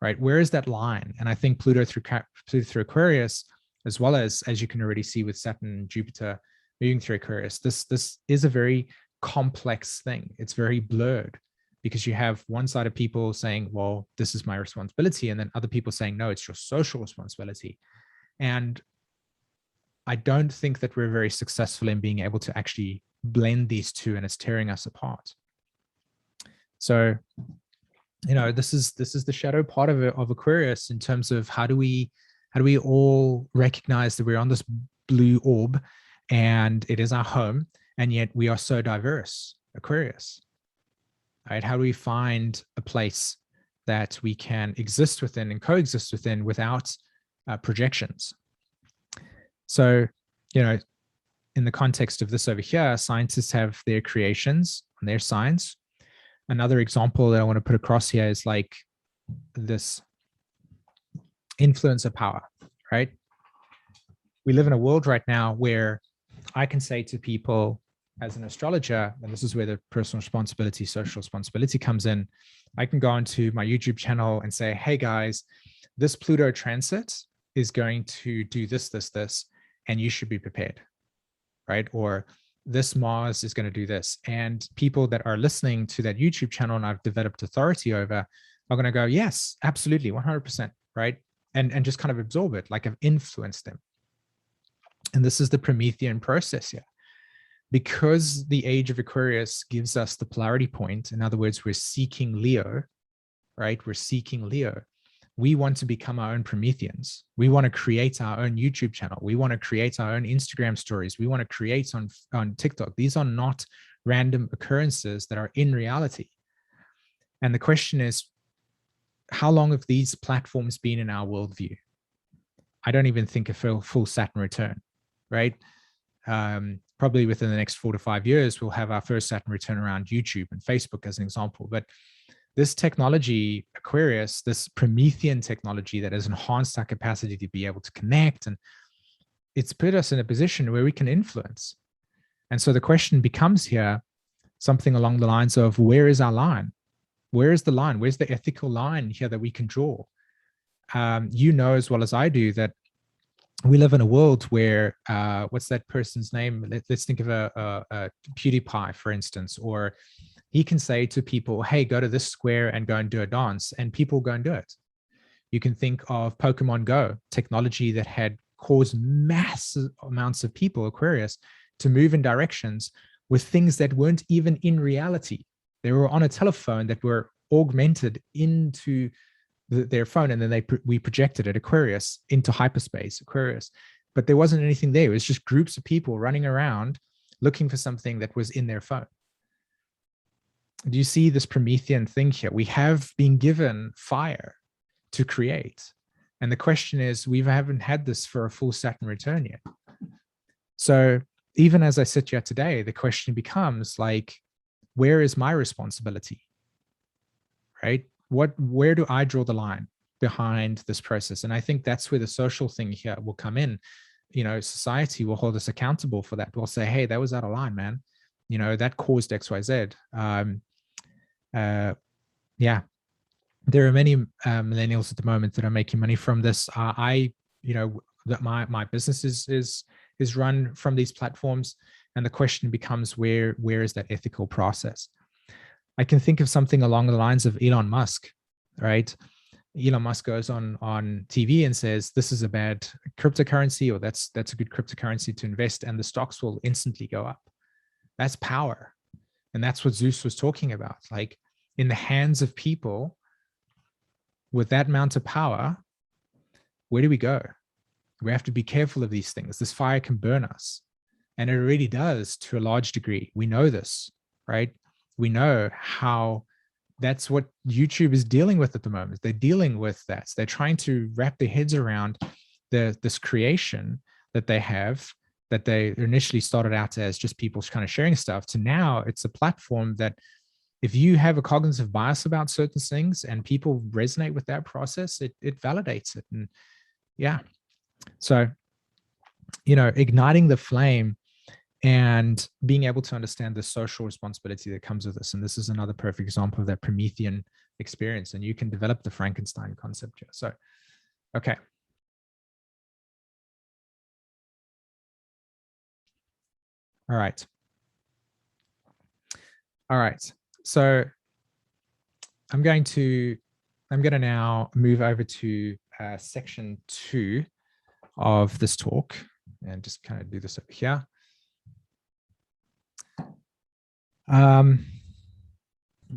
right? Where is that line? And I think Pluto through Aquarius, as well as you can already see with Saturn and Jupiter moving through Aquarius, this is a very complex thing. It's very blurred, because you have one side of people saying, well, this is my responsibility, and then other people saying, no, it's your social responsibility. And I don't think that we're very successful in being able to actually blend these two, and it's tearing us apart. So, this is the shadow part of Aquarius, in terms of how do we all recognize that we're on this blue orb and it is our home, and yet we are so diverse, Aquarius, right? How do we find a place that we can exist within and coexist within without projections? So, in the context of this over here, scientists have their creations and their science. Another example that I want to put across here is like this influence of power, right? We live in a world right now where I can say to people as an astrologer, and this is where the personal responsibility, social responsibility comes in, I can go onto my YouTube channel and say, hey guys, this Pluto transit is going to do this, and you should be prepared, right? Or this Mars is going to do this. And people that are listening to that YouTube channel and I've developed authority over are going to go, yes, absolutely, 100%, right? And just kind of absorb it, like I've influenced them. And this is the Promethean process here. Because the age of Aquarius gives us the polarity point, in other words, we're seeking Leo, right? We're seeking Leo. We want to become our own Prometheans. We want to create our own YouTube channel. We want to create our own Instagram stories. We want to create on TikTok. These are not random occurrences that are in reality. And the question is, how long have these platforms been in our worldview? I don't even think a full Saturn return, right? Probably within the next 4 to 5 years, we'll have our first Saturn return around YouTube and Facebook as an example. But this technology, Aquarius, this Promethean technology that has enhanced our capacity to be able to connect, and it's put us in a position where we can influence. And so the question becomes here something along the lines of, where is our line? Where is the line? Where's the ethical line here that we can draw? As well as I do, that we live in a world where, what's that person's name? Let's think of a PewDiePie, for instance, or he can say to people, hey, go to this square and go and do a dance, and people go and do it. You can think of Pokemon Go, technology that had caused massive amounts of people, Aquarius, to move in directions with things that weren't even in reality. They were on a telephone that were augmented into their phone, and then we projected it, Aquarius, into hyperspace, Aquarius. But there wasn't anything there. It was just groups of people running around looking for something that was in their phone. Do you see this Promethean thing here? We have been given fire to create. And the question is, we haven't had this for a full Saturn return yet. So even as I sit here today, the question becomes like, where is my responsibility, right? Where do I draw the line behind this process? And I think that's where the social thing here will come in. Society will hold us accountable for that. We'll say, hey, that was out of line, man. That caused X, Y, Z. Yeah, there are many millennials at the moment that are making money from this. That my business is run from these platforms, and the question becomes, where is that ethical process? I can think of something along the lines of Elon Musk, right? Elon Musk goes on TV and says, this is a bad cryptocurrency, or that's a good cryptocurrency to invest, and the stocks will instantly go up. That's power. And that's what Zeus was talking about. Like, in the hands of people with that amount of power, where do we go? We have to be careful of these things. This fire can burn us. And it already does to a large degree. We know this, right? We know how that's what YouTube is dealing with at the moment. They're dealing with that. They're trying to wrap their heads around this creation that they have, that they initially started out as just people kind of sharing stuff, to now it's a platform that if you have a cognitive bias about certain things and people resonate with that process, it validates it. And yeah, so, igniting the flame and being able to understand the social responsibility that comes with this. And this is another perfect example of that Promethean experience. And you can develop the Frankenstein concept here. So, okay. All right. All right. So I'm going to now move over to section 2 of this talk and just kind of do this over here.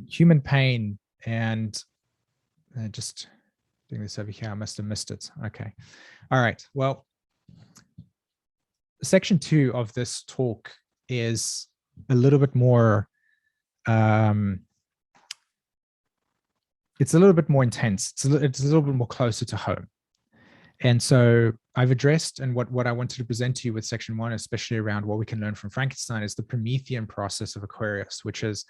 Human pain, and just doing this over here. I must have missed it. Okay. All right. Well, section 2 of this talk is a little bit more, it's a little bit more intense. It's a little bit more closer to home. And so I've addressed, and what I wanted to present to you with section 1, especially around what we can learn from Frankenstein, is the Promethean process of Aquarius, which is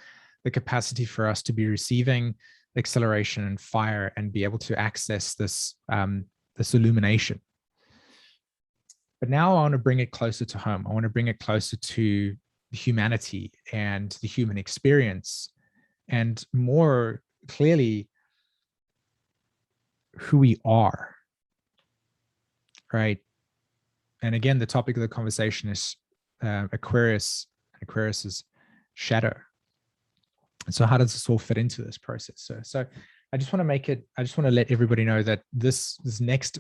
the capacity for us to be receiving acceleration and fire and be able to access this, this illumination. But now I want to bring it closer to home. I want to bring it closer to humanity and the human experience, and more clearly who we are. Right. And again, the topic of the conversation is Aquarius, Aquarius's shadow. And so how does this all fit into this process? So I just want to let everybody know that this next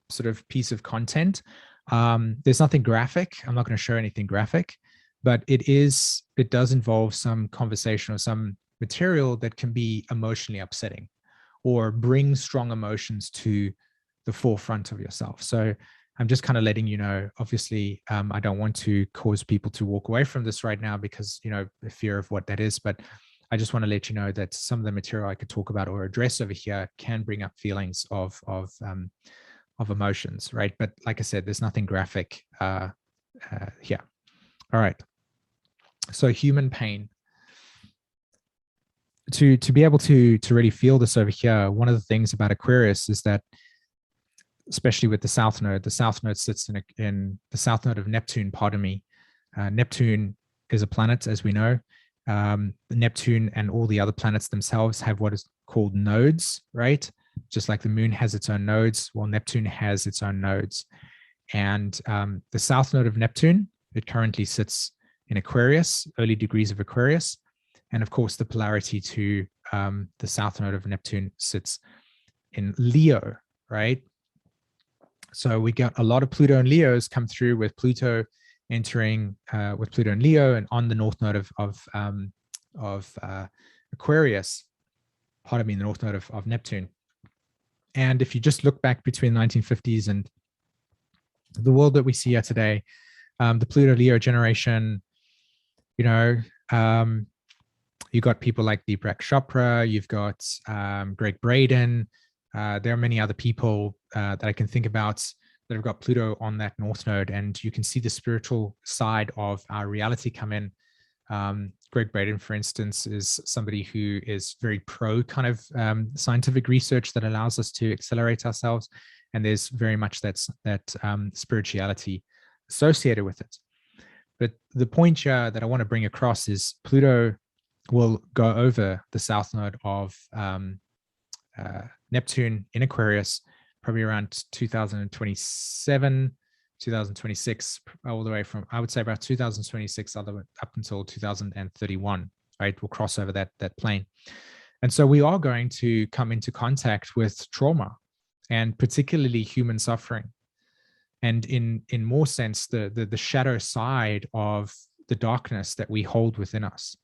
sort of piece of content, there's nothing graphic. I'm not going to show anything graphic, but it does involve some conversation or some material that can be emotionally upsetting or bring strong emotions to the forefront of yourself. So I'm just kind of letting you know, obviously, I don't want to cause people to walk away from this right now because, the fear of what that is, but I just want to let you know that some of the material I could talk about or address over here can bring up feelings of emotions, right? But like I said, there's nothing graphic here. All right. So human pain. To be able to really feel this over here, one of the things about Aquarius is that, especially with the south node sits in the south node of Neptune, pardon me. Neptune is a planet, as we know. Neptune and all the other planets themselves have what is called nodes, right? Just like the moon has its own nodes, well, Neptune has its own nodes. And the south node of Neptune, it currently sits in Aquarius, early degrees of Aquarius. And of course, the polarity to the south node of Neptune sits in Leo, right? So we got a lot of Pluto and Leos come through, with Pluto entering with Pluto and Leo, and on the north node of Aquarius, pardon me, the north node of Neptune. And if you just look back between the 1950s and the world that we see here today, the Pluto Leo generation, you got people like Deepak Chopra, you've got Greg Braden. There are many other people that I can think about that have got Pluto on that north node, and you can see the spiritual side of our reality come in. Greg Braden, for instance, is somebody who is very pro kind of scientific research that allows us to accelerate ourselves, and there's very much that spirituality associated with it. But the point here that I want to bring across is Pluto will go over the south node of Neptune in Aquarius, probably around 2027, 2026, all the way from, I would say, about 2026 up until 2031, right? We'll cross over that plane. And so we are going to come into contact with trauma, and particularly human suffering. And in more sense, the shadow side of the darkness that we hold within us.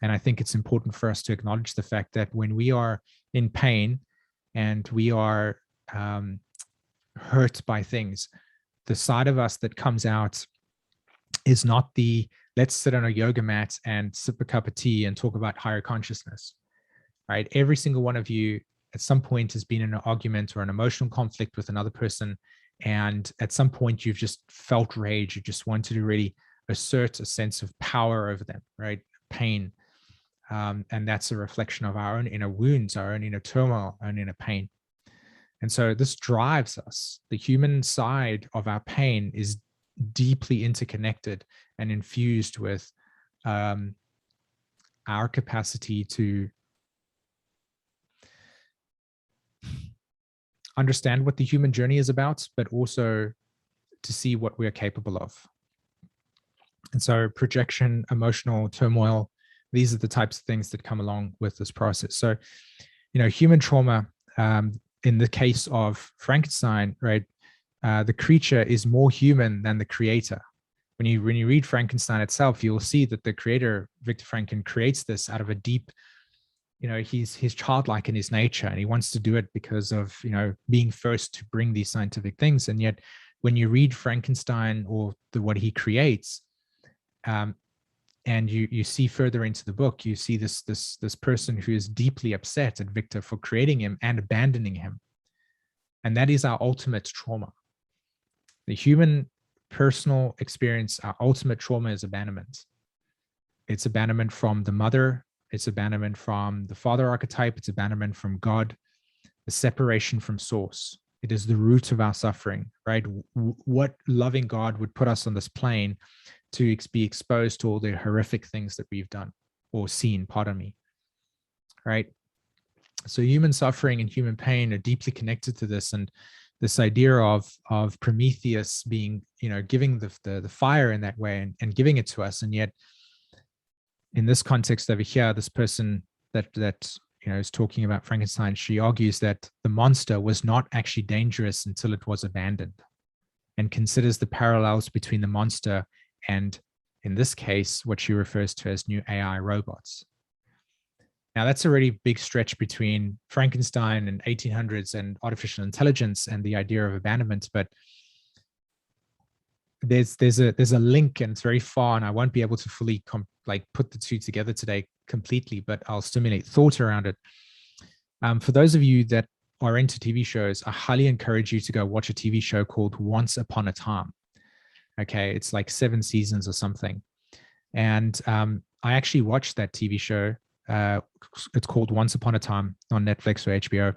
And I think it's important for us to acknowledge the fact that when we are in pain and we are hurt by things, the side of us that comes out is not the let's sit on a yoga mat and sip a cup of tea and talk about higher consciousness, right? Every single one of you at some point has been in an argument or an emotional conflict with another person. And at some point you've just felt rage. You just wanted to really assert a sense of power over them, right? Pain. And that's a reflection of our own inner wounds, our own inner turmoil, our own inner pain. And so this drives us. The human side of our pain is deeply interconnected and infused with our capacity to understand what the human journey is about, but also to see what we're capable of. And so projection, emotional turmoil, these are the types of things that come along with this process. So, human trauma, in the case of Frankenstein, right, the creature is more human than the creator. When you read Frankenstein itself, you'll see that the creator, Viktor Frankl, creates this out of a deep, he's childlike in his nature, and he wants to do it because of, being first to bring these scientific things. And yet when you read Frankenstein or what he creates, and you see further into the book, you see this person who is deeply upset at Victor for creating him and abandoning him. And that is our ultimate trauma. The human personal experience, our ultimate trauma is abandonment. It's abandonment from the mother. It's abandonment from the father archetype. It's abandonment from God, the separation from source. It is the root of our suffering, right? What loving God would put us on this plane to be exposed to all the horrific things that we've done or seen, pardon me, right? So human suffering and human pain are deeply connected to this. And this idea of Prometheus being, giving the fire in that way and giving it to us. And yet in this context over here, this person that is talking about Frankenstein, she argues that the monster was not actually dangerous until it was abandoned, and considers the parallels between the monster and, in this case, what she refers to as new AI robots. Now, that's a really big stretch between Frankenstein and 1800s and artificial intelligence and the idea of abandonment, but there's a link, and it's very far, and I won't be able to fully put the two together today completely, but I'll stimulate thought around it. For those of you that are into TV shows, I highly encourage you to go watch a TV show called Once Upon a Time. Okay, it's like 7 seasons or something. And I actually watched that TV show. It's called Once Upon a Time on Netflix or HBO.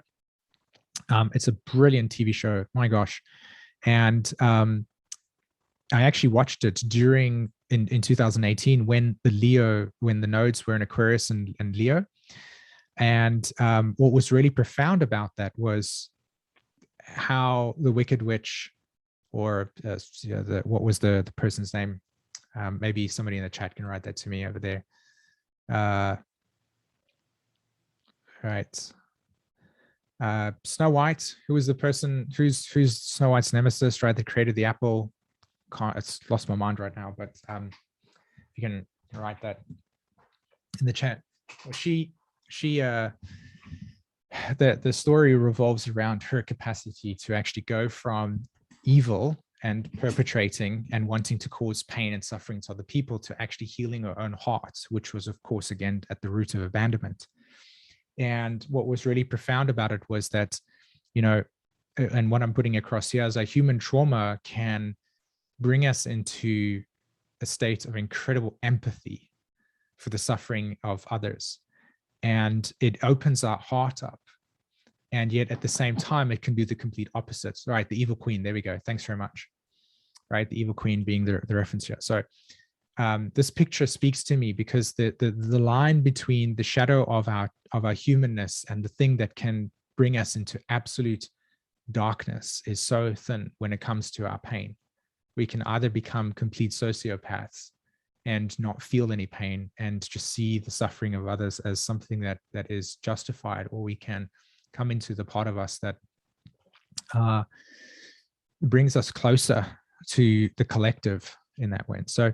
It's a brilliant TV show, my gosh. And I actually watched it in 2018 when the nodes were in Aquarius and Leo. And what was really profound about that was how the Wicked Witch, or what was the person's name? Maybe somebody in the chat can write that to me over there. Right. Snow White, who was the person who's Snow White's nemesis, right? That created the apple. It's lost my mind right now, but you can write that in the chat. The story revolves around her capacity to actually go from evil and perpetrating and wanting to cause pain and suffering to other people to actually healing her own heart, which was, of course, again, at the root of abandonment. And what was really profound about it was that, and what I'm putting across here is that human trauma can bring us into a state of incredible empathy for the suffering of others. And it opens our heart up. And yet at the same time, it can do the complete opposite. Right, the evil queen, there we go. Thanks very much. Right, the evil queen being the reference here. So this picture speaks to me because the line between the shadow of our humanness and the thing that can bring us into absolute darkness is so thin when it comes to our pain. We can either become complete sociopaths and not feel any pain and just see the suffering of others as something that is justified, or we can come into the part of us that brings us closer to the collective in that way. So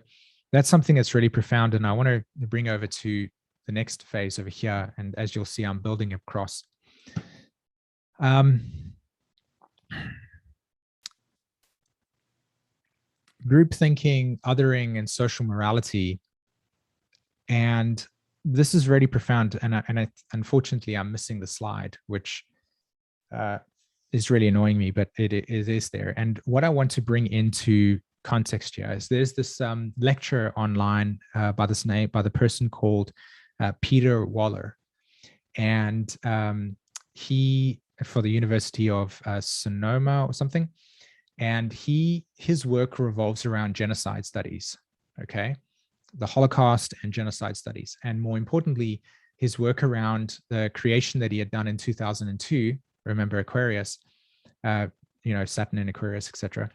that's something that's really profound. And I want to bring over to the next phase over here. And as you'll see, I'm building across. Group thinking, othering, and social morality. And this is really profound. And unfortunately, I'm missing the slide, which is really annoying me, but it is there. And what I want to bring into context here is there's this lecture online by the person called Peter Waller. And he, for the University of Sonoma or something, and his work revolves around genocide studies, okay? The Holocaust and genocide studies. And more importantly, his work around the creation that he had done in 2002, remember Aquarius, Saturn and Aquarius, etc.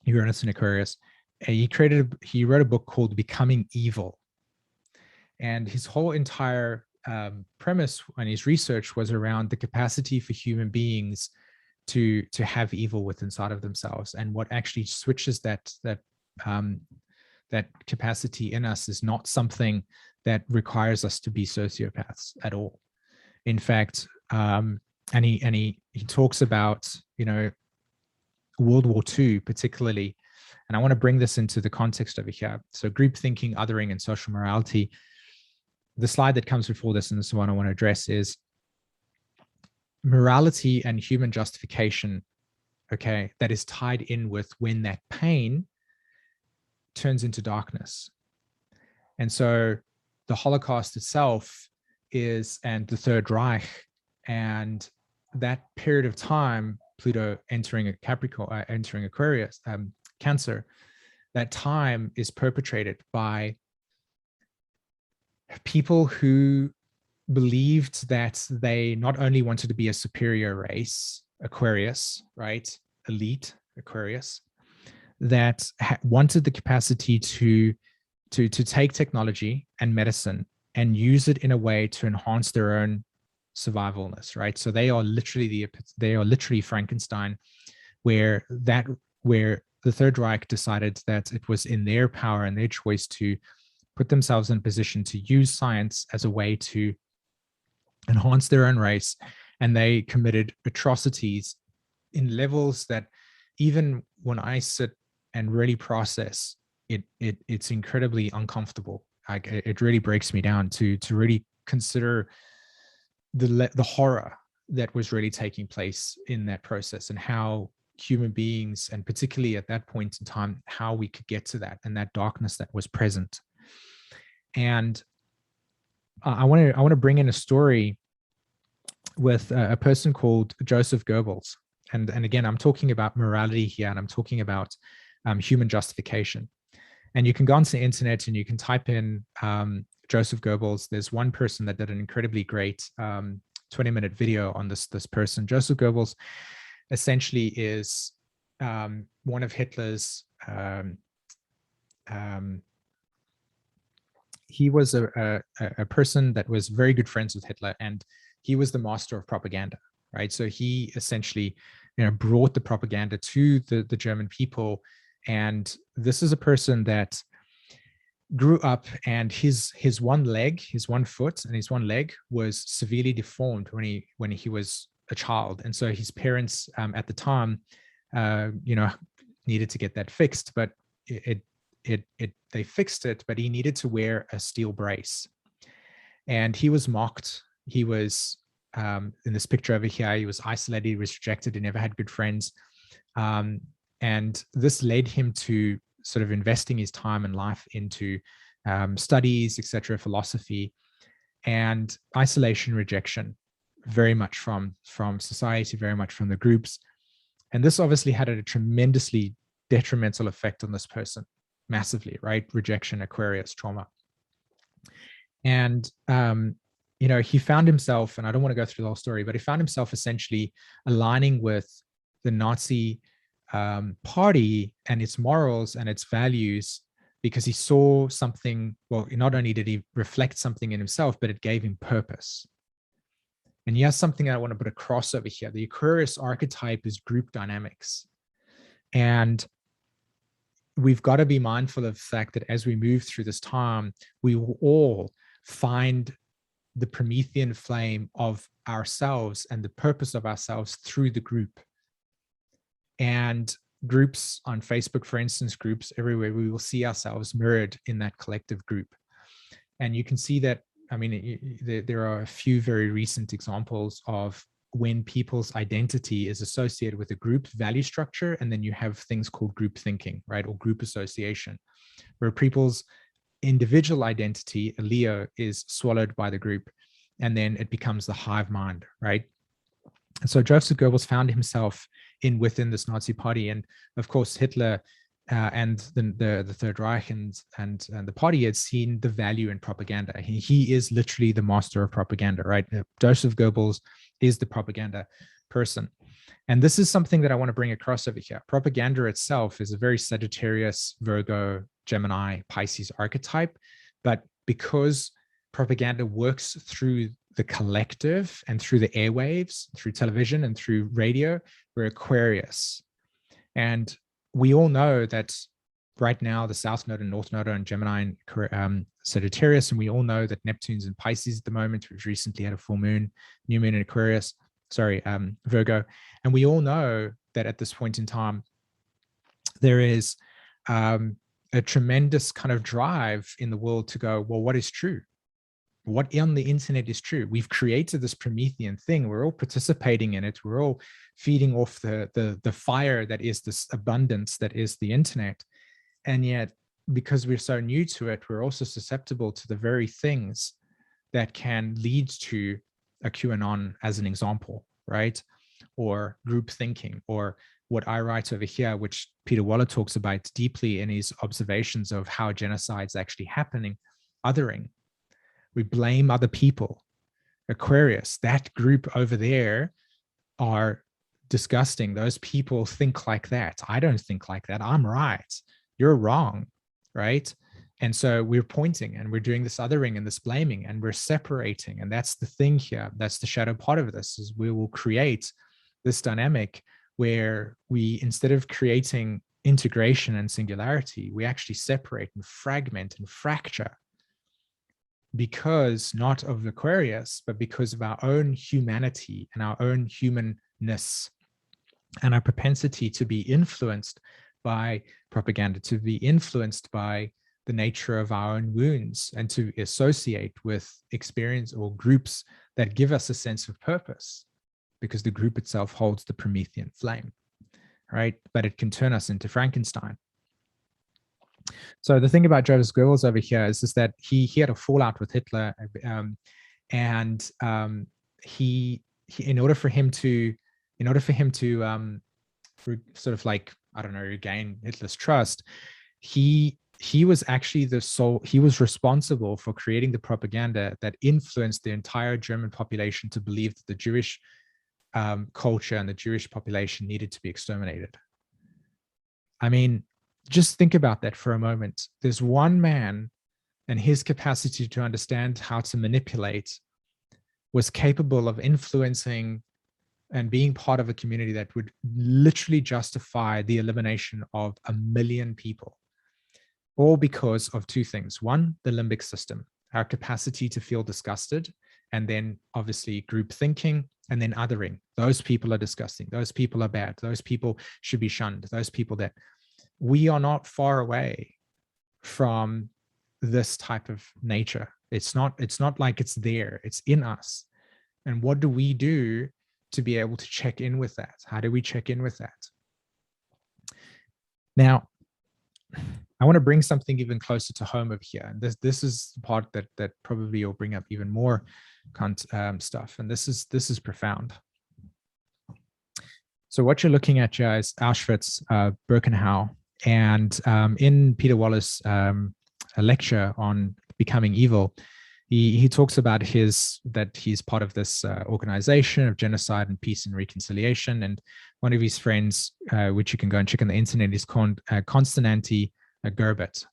Uranus and Aquarius. He wrote a book called Becoming Evil. And his whole entire premise and his research was around the capacity for human beings to have evil within inside of themselves, and what actually switches that capacity in us is not something that requires us to be sociopaths at all. In fact, and he talks about World War II particularly, and I want to bring this into the context over here. So group thinking, othering, and social morality. The slide that comes before this, and this is one I want to address, is morality and human justification, okay, that is tied in with when that pain turns into darkness. And so the Holocaust itself and the Third Reich, and that period of time, Pluto entering Capricorn, entering Aquarius, Cancer, that time is perpetrated by people who believed that they not only wanted to be a superior race, Aquarius, right? Elite Aquarius, that wanted the capacity to take technology and medicine and use it in a way to enhance their own survivalness, right? So they are literally Frankenstein, where the Third Reich decided that it was in their power and their choice to put themselves in a position to use science as a way to enhance their own race, and they committed atrocities in levels that even when I sit and really process it, it's incredibly uncomfortable. Like it really breaks me down to really consider the horror that was really taking place in that process, and how human beings, and particularly at that point in time, how we could get to that and that darkness that was present. And I want to bring in a story with a person called Joseph Goebbels. And again, I'm talking about morality here, and I'm talking about human justification. And you can go onto the internet and you can type in Joseph Goebbels. There's one person that did an incredibly great 20-minute video on this person. Joseph Goebbels essentially is one of Hitler's he was a person that was very good friends with Hitler, and he was the master of propaganda, right? So he essentially, brought the propaganda to the German people. And this is a person that grew up, and his one foot and his one leg was severely deformed when he was a child. And so his parents at the time, needed to get that fixed, but they fixed it, but he needed to wear a steel brace. And he was mocked. He was, in this picture over here, he was isolated, he was rejected, he never had good friends. And this led him to sort of investing his time and life into studies, etc., philosophy, and isolation, rejection, very much from society, very much from the groups. And this obviously had a tremendously detrimental effect on this person, massively, right? Rejection, Aquarius, trauma. And, he found himself, and I don't want to go through the whole story, but he found himself essentially aligning with the Nazi party and its morals and its values, because he saw something. Well, not only did he reflect something in himself, but it gave him purpose. And here's something I want to put across over here. The Aquarius archetype is group dynamics. And we've got to be mindful of the fact that as we move through this time, we will all find the Promethean flame of ourselves and the purpose of ourselves through the group. And groups on Facebook, for instance, groups everywhere, we will see ourselves mirrored in that collective group. And you can see that, I mean, there are a few very recent examples of when people's identity is associated with a group value structure, and then you have things called group thinking, right, or group association, where people's individual identity, a Leo, is swallowed by the group, and then it becomes the hive mind, right? And so Joseph Goebbels found himself within this Nazi party, and of course Hitler and the Third Reich and the party had seen the value in propaganda. He is literally the master of propaganda, right? Joseph Goebbels is the propaganda person. And this is something that I want to bring across over here. Propaganda itself is a very Sagittarius, Virgo, Gemini, Pisces archetype, but because propaganda works through the collective and through the airwaves, through television and through radio, we're Aquarius. And we all know that right now the South Node and North Node are in Gemini and Sagittarius, and we all know that Neptune's in Pisces at the moment. We've recently had a full moon, new moon in Aquarius, Virgo. And we all know that at this point in time, there is a tremendous kind of drive in the world to go, well, what is true? What on the internet is true? We've created this Promethean thing. We're all participating in it. We're all feeding off the fire that is this abundance that is the internet. And yet, because we're so new to it, we're also susceptible to the very things that can lead to a QAnon, as an example, right? Or group thinking, or what I write over here, which Peter Waller talks about deeply in his observations of how genocide's actually happening, othering. We blame other people. Aquarius, that group over there are disgusting. Those people think like that. I don't think like that. I'm right. You're wrong, right? And so we're pointing and we're doing this othering and this blaming and we're separating. And that's the thing here. That's the shadow part of this, is we will create this dynamic where we, instead of creating integration and singularity, we actually separate and fragment and fracture, because not of Aquarius, but because of our own humanity and our own humanness and our propensity to be influenced by propaganda, to be influenced by the nature of our own wounds, and to associate with experience or groups that give us a sense of purpose, because the group itself holds the Promethean flame, right? But it can turn us into Frankenstein. So the thing about Joseph Goebbels over here is that he had a fallout with Hitler, and he in order for him to sort of like, I don't know, regain Hitler's trust, he was actually he was responsible for creating the propaganda that influenced the entire German population to believe that the Jewish culture and the Jewish population needed to be exterminated. I mean, just think about that for a moment. There's one man, and his capacity to understand how to manipulate was capable of influencing and being part of a community that would literally justify the elimination of 1 million people, all because of two things. One, the limbic system, our capacity to feel disgusted, and then obviously group thinking, and then othering. Those people are disgusting. Those people are bad. Those people should be shunned. Those people that... We are not far away from this type of nature. It's not like it's there, it's in us. And what do we do to be able to check in with that? How do we check in with that? Now, I want to bring something even closer to home over here. And this is the part that probably will bring up even more stuff. And this is profound. So what you're looking at here is Auschwitz, Birkenau. And in Peter Waller's a lecture on becoming evil, he talks about that he's part of this organization of genocide and peace and reconciliation. And one of his friends, which you can go and check on the internet, is called Konstanty Gerbert.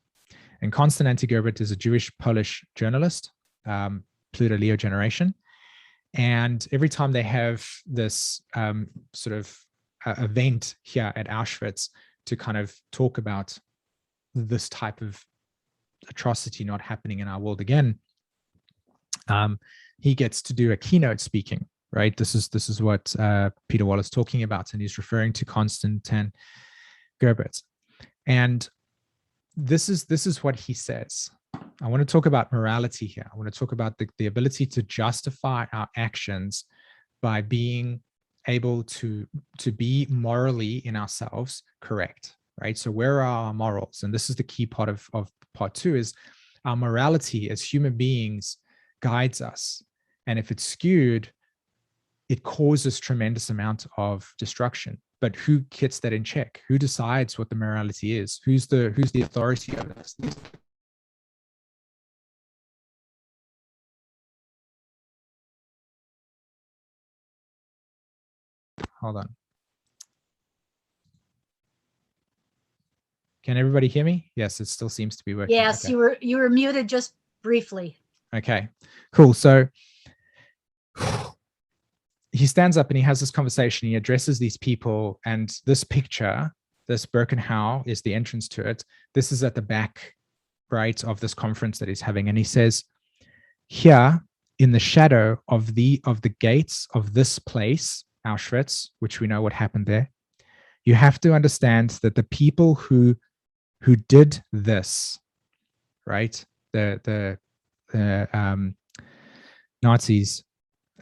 And Konstanty Gerbert is a Jewish-Polish journalist, Pluto Leo generation. And every time they have this sort of event here at Auschwitz to kind of talk about this type of atrocity not happening in our world again, he gets to do a keynote speaking, right? This is what Peter Wallace talking about, and he's referring to Konstantin Gerbert. And this is what he says. I want to talk about morality here. I want to talk about the ability to justify our actions by being able to be morally in ourselves correct, right? So where are our morals? And this is the key part of part 2, is our morality as human beings guides us. And if it's skewed, it causes tremendous amount of destruction. But who gets that in check? Who decides what the morality is? Who's the authority over this? Hold on. Can everybody hear me? Yes, it still seems to be working. Yes, okay. You were muted just briefly. Okay, cool. So he stands up and he has this conversation. He addresses these people, and this picture, this Birkenau, is the entrance to it. This is at the back, right, of this conference that he's having. And he says, here in the shadow of the gates of this place, Auschwitz, which we know what happened there, you have to understand that the people who did this, right, the Nazis,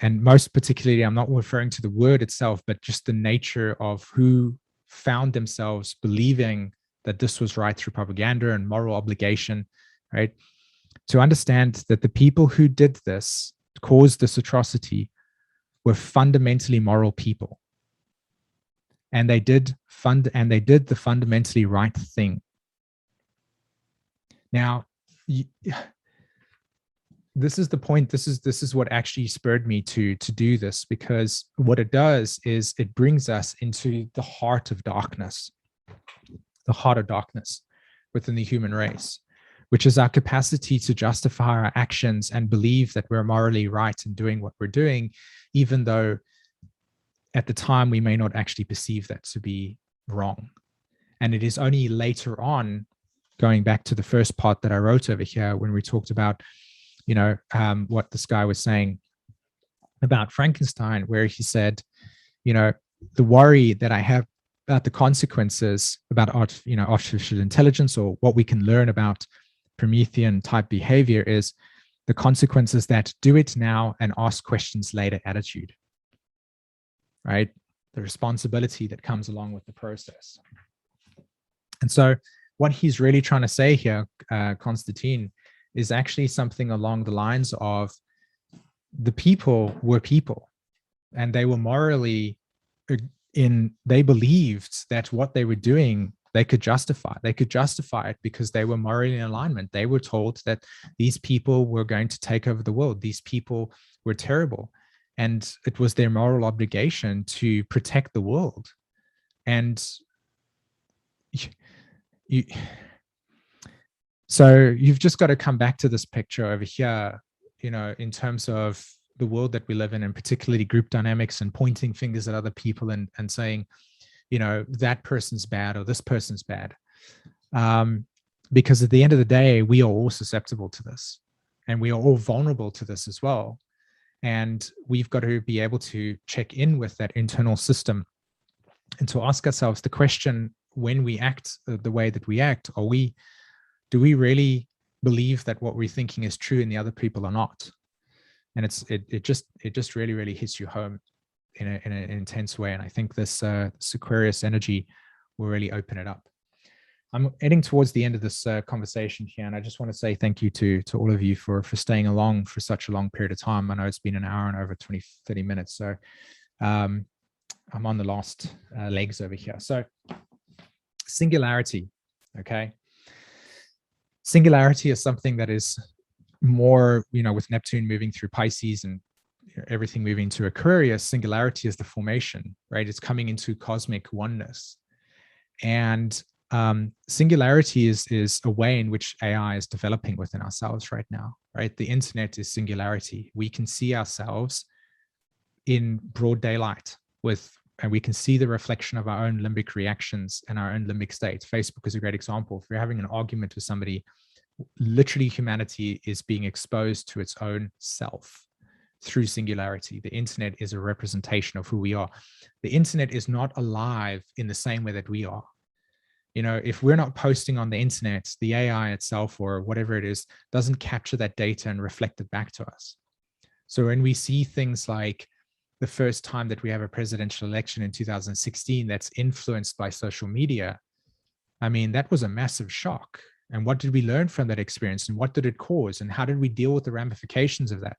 and most particularly, I'm not referring to the word itself, but just the nature of who found themselves believing that this was right through propaganda and moral obligation, right? To understand that the people who did this, caused this atrocity, were fundamentally moral people. And they did the fundamentally right thing. Now, this is the point. This is what actually spurred me to do this, because what it does is it brings us into the heart of darkness within the human race, which is our capacity to justify our actions and believe that we're morally right in doing what we're doing, even though at the time we may not actually perceive that to be wrong. And it is only later on, going back to the first part that I wrote over here, when we talked about, you know, what this guy was saying about Frankenstein, where he said, you know, the worry that I have about the consequences about artificial intelligence, or what we can learn about Promethean type behavior, is the consequences that do it now and ask questions later attitude, right? The responsibility that comes along with the process. And so what he's really trying to say here, Konstantin, is actually something along the lines of the people were people, and they were morally they believed that what they were doing, they could justify. They could justify it because they were morally in alignment. They were told that these people were going to take over the world. These people were terrible. And it was their moral obligation to protect the world. And so you've just got to come back to this picture over here, you know, in terms of the world that we live in, and particularly group dynamics, and pointing fingers at other people and saying, you know, that person's bad or this person's bad. Because at the end of the day, we are all susceptible to this, and we are all vulnerable to this as well. And we've got to be able to check in with that internal system and to ask ourselves the question, when we act the way that we act, do we really believe that what we're thinking is true and the other people are not? And it just really hits you home in an intense way. And I think this Aquarius energy will really open it up. I'm heading towards the end of this conversation here, and I just want to say thank you to all of you for staying along for such a long period of time. I know it's been an hour and over 30 minutes. So I'm on the last legs over here. So singularity, okay? Singularity is something that is more, you know, with Neptune moving through Pisces and everything moving to Aquarius. Singularity is the formation, right? It's coming into cosmic oneness. And singularity is a way in which AI is developing within ourselves right now, right? The internet is singularity. We can see ourselves in broad daylight with and we can see the reflection of our own limbic reactions and our own limbic states. Facebook is a great example. If you're having an argument with somebody, literally humanity is being exposed to its own self through singularity. The internet is a representation of who we are. The internet is not alive in the same way that we are. You know, if we're not posting on the internet, the AI itself or whatever it is doesn't capture that data and reflect it back to us. So when we see things like the first time that we have a presidential election in 2016 that's influenced by social media, I mean, that was a massive shock. And what did we learn from that experience, and what did it cause, and how did we deal with the ramifications of that?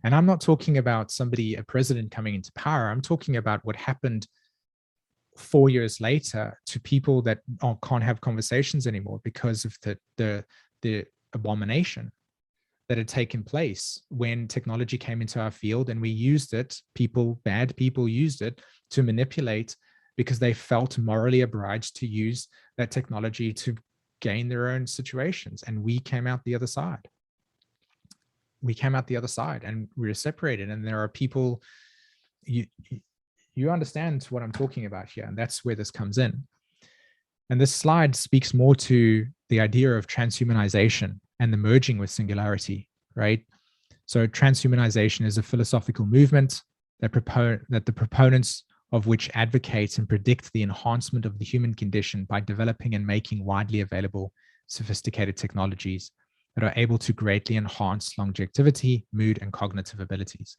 And I'm not talking about a president coming into power. I'm talking about what happened 4 years later to people that can't have conversations anymore because of the abomination that had taken place when technology came into our field, and we used it. Bad people used it to manipulate because they felt morally obliged to use that technology to gain their own situations. And we came out the other side. And we were separated. And there are people, you understand what I'm talking about here. And that's where this comes in. And this slide speaks more to the idea of transhumanization and the merging with singularity, right? So transhumanization is a philosophical movement that the proponents of which advocates and predict the enhancement of the human condition by developing and making widely available sophisticated technologies that are able to greatly enhance longevity, mood, and cognitive abilities.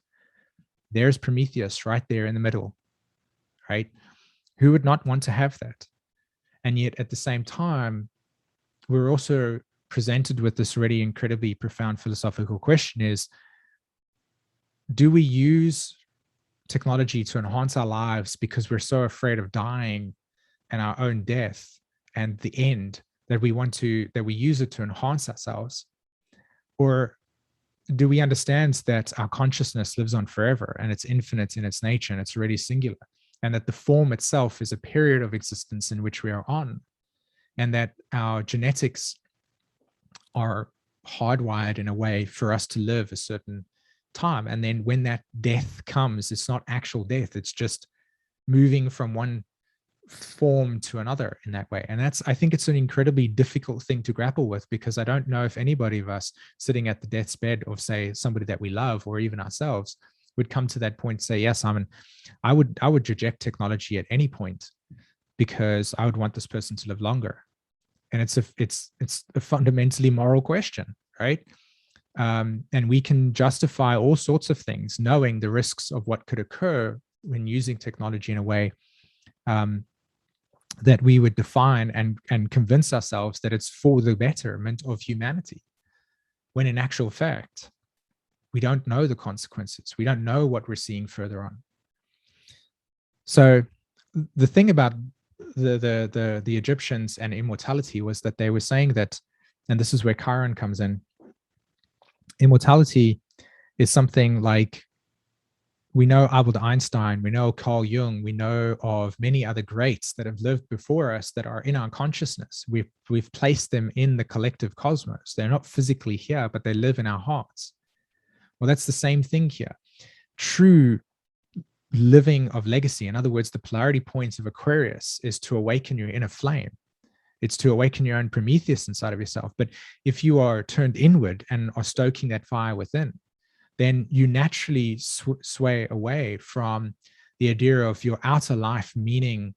There's Prometheus right there in the middle, right? Who would not want to have that? And yet at the same time, we're also presented with this really incredibly profound philosophical question is, do we use technology to enhance our lives because we're so afraid of dying and our own death and the end that we use it to enhance ourselves? Or do we understand that our consciousness lives on forever and it's infinite in its nature and it's really singular, and that the form itself is a period of existence in which we are on, and that our genetics are hardwired in a way for us to live a certain time, and then when that death comes, it's not actual death, it's just moving from one form to another in that way. And I think it's an incredibly difficult thing to grapple with, because I don't know if anybody of us sitting at the death's bed of, say, somebody that we love or even ourselves would come to that point, say, yes, I would reject technology at any point because I would want this person to live longer. And it's a fundamentally moral question, right? And we can justify all sorts of things, knowing the risks of what could occur when using technology in a way that we would define and convince ourselves that it's for the betterment of humanity, when in actual fact, we don't know the consequences. We don't know what we're seeing further on. So the thing about the Egyptians and immortality was that they were saying that, and this is where Chiron comes in, immortality is something like, we know Albert Einstein, we know Carl Jung, we know of many other greats that have lived before us that are in our consciousness. We've placed them in the collective cosmos. They're not physically here, but they live in our hearts. Well, that's the same thing here. True living of legacy, in other words, the polarity points of Aquarius, is to awaken your inner flame. It's to awaken your own Prometheus inside of yourself. But if you are turned inward and are stoking that fire within, then you naturally sway away from the idea of your outer life being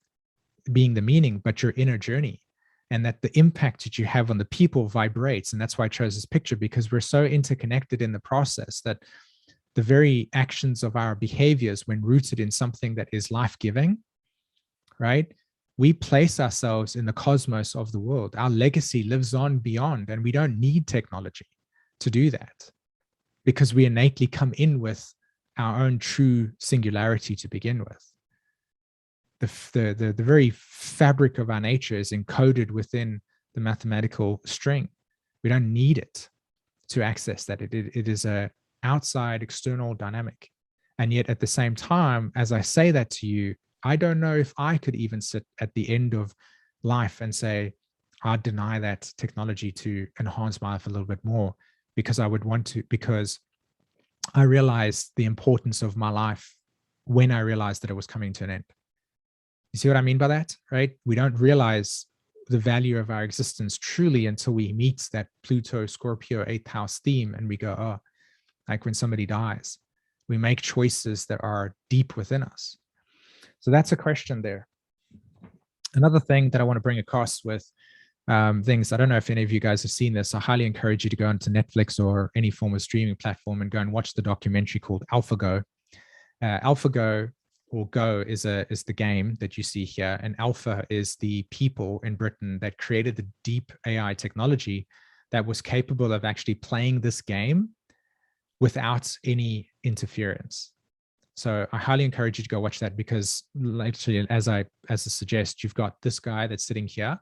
the meaning, but your inner journey, and that the impact that you have on the people vibrates. And that's why I chose this picture, because we're so interconnected in the process that the very actions of our behaviors, when rooted in something that is life-giving, right? We place ourselves in the cosmos of the world. Our legacy lives on beyond, and we don't need technology to do that, because we innately come in with our own true singularity to begin with. The very fabric of our nature is encoded within the mathematical string. We don't need it to access that. It is a outside external dynamic. And yet at the same time, as I say that to you, I don't know if I could even sit at the end of life and say, I'd deny that technology to enhance my life a little bit more, because I would want to, because I realize the importance of my life when I realized that it was coming to an end. You see what I mean by that, right? We don't realize the value of our existence truly until we meet that Pluto, Scorpio, 8th house theme, and we go, oh, like when somebody dies, we make choices that are deep within us. So that's a question there. Another thing that I want to bring across with things, I don't know if any of you guys have seen this. I highly encourage you to go onto Netflix or any form of streaming platform and go and watch the documentary called AlphaGo. AlphaGo, or Go, is the game that you see here, and Alpha is the people in Britain that created the deep AI technology that was capable of actually playing this game without any interference. So I highly encourage you to go watch that, because actually, as I suggest, you've got this guy that's sitting here,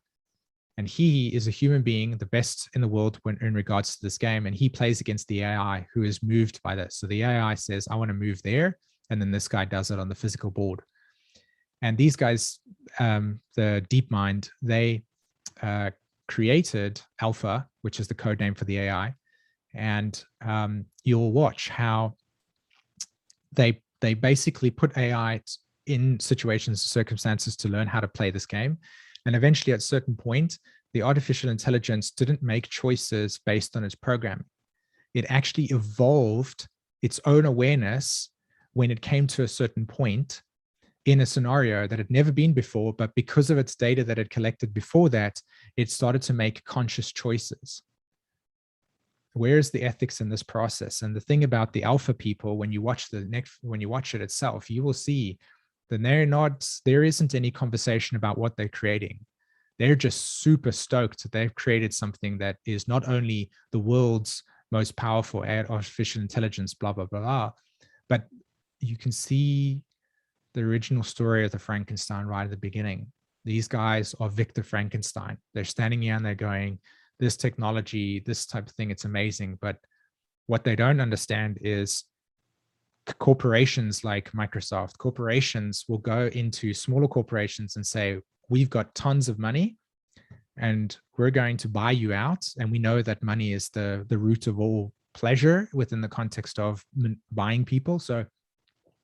and he is a human being, the best in the world when in regards to this game, and he plays against the AI who is moved by this. So the AI says, I want to move there, and then this guy does it on the physical board. And these guys, the DeepMind, they created Alpha, which is the code name for the AI, and you'll watch how they basically put AI in situations, circumstances to learn how to play this game. And eventually at a certain point, the artificial intelligence didn't make choices based on its programming. It actually evolved its own awareness when it came to a certain point in a scenario that had never been before, but because of its data that it collected before that, it started to make conscious choices. Where's the ethics in this process? And the thing about the alpha people, when you watch it itself, you will see that there isn't any conversation about what they're creating. They're just super stoked that they've created something that is not only the world's most powerful artificial intelligence, blah, blah, blah, blah, but you can see the original story of the Frankenstein right at the beginning. These guys are Victor Frankenstein. They're standing here and they're going, this technology, this type of thing, it's amazing. But what they don't understand is corporations like Microsoft, corporations will go into smaller corporations and say, we've got tons of money and we're going to buy you out. And we know that money is the root of all pleasure within the context of buying people. So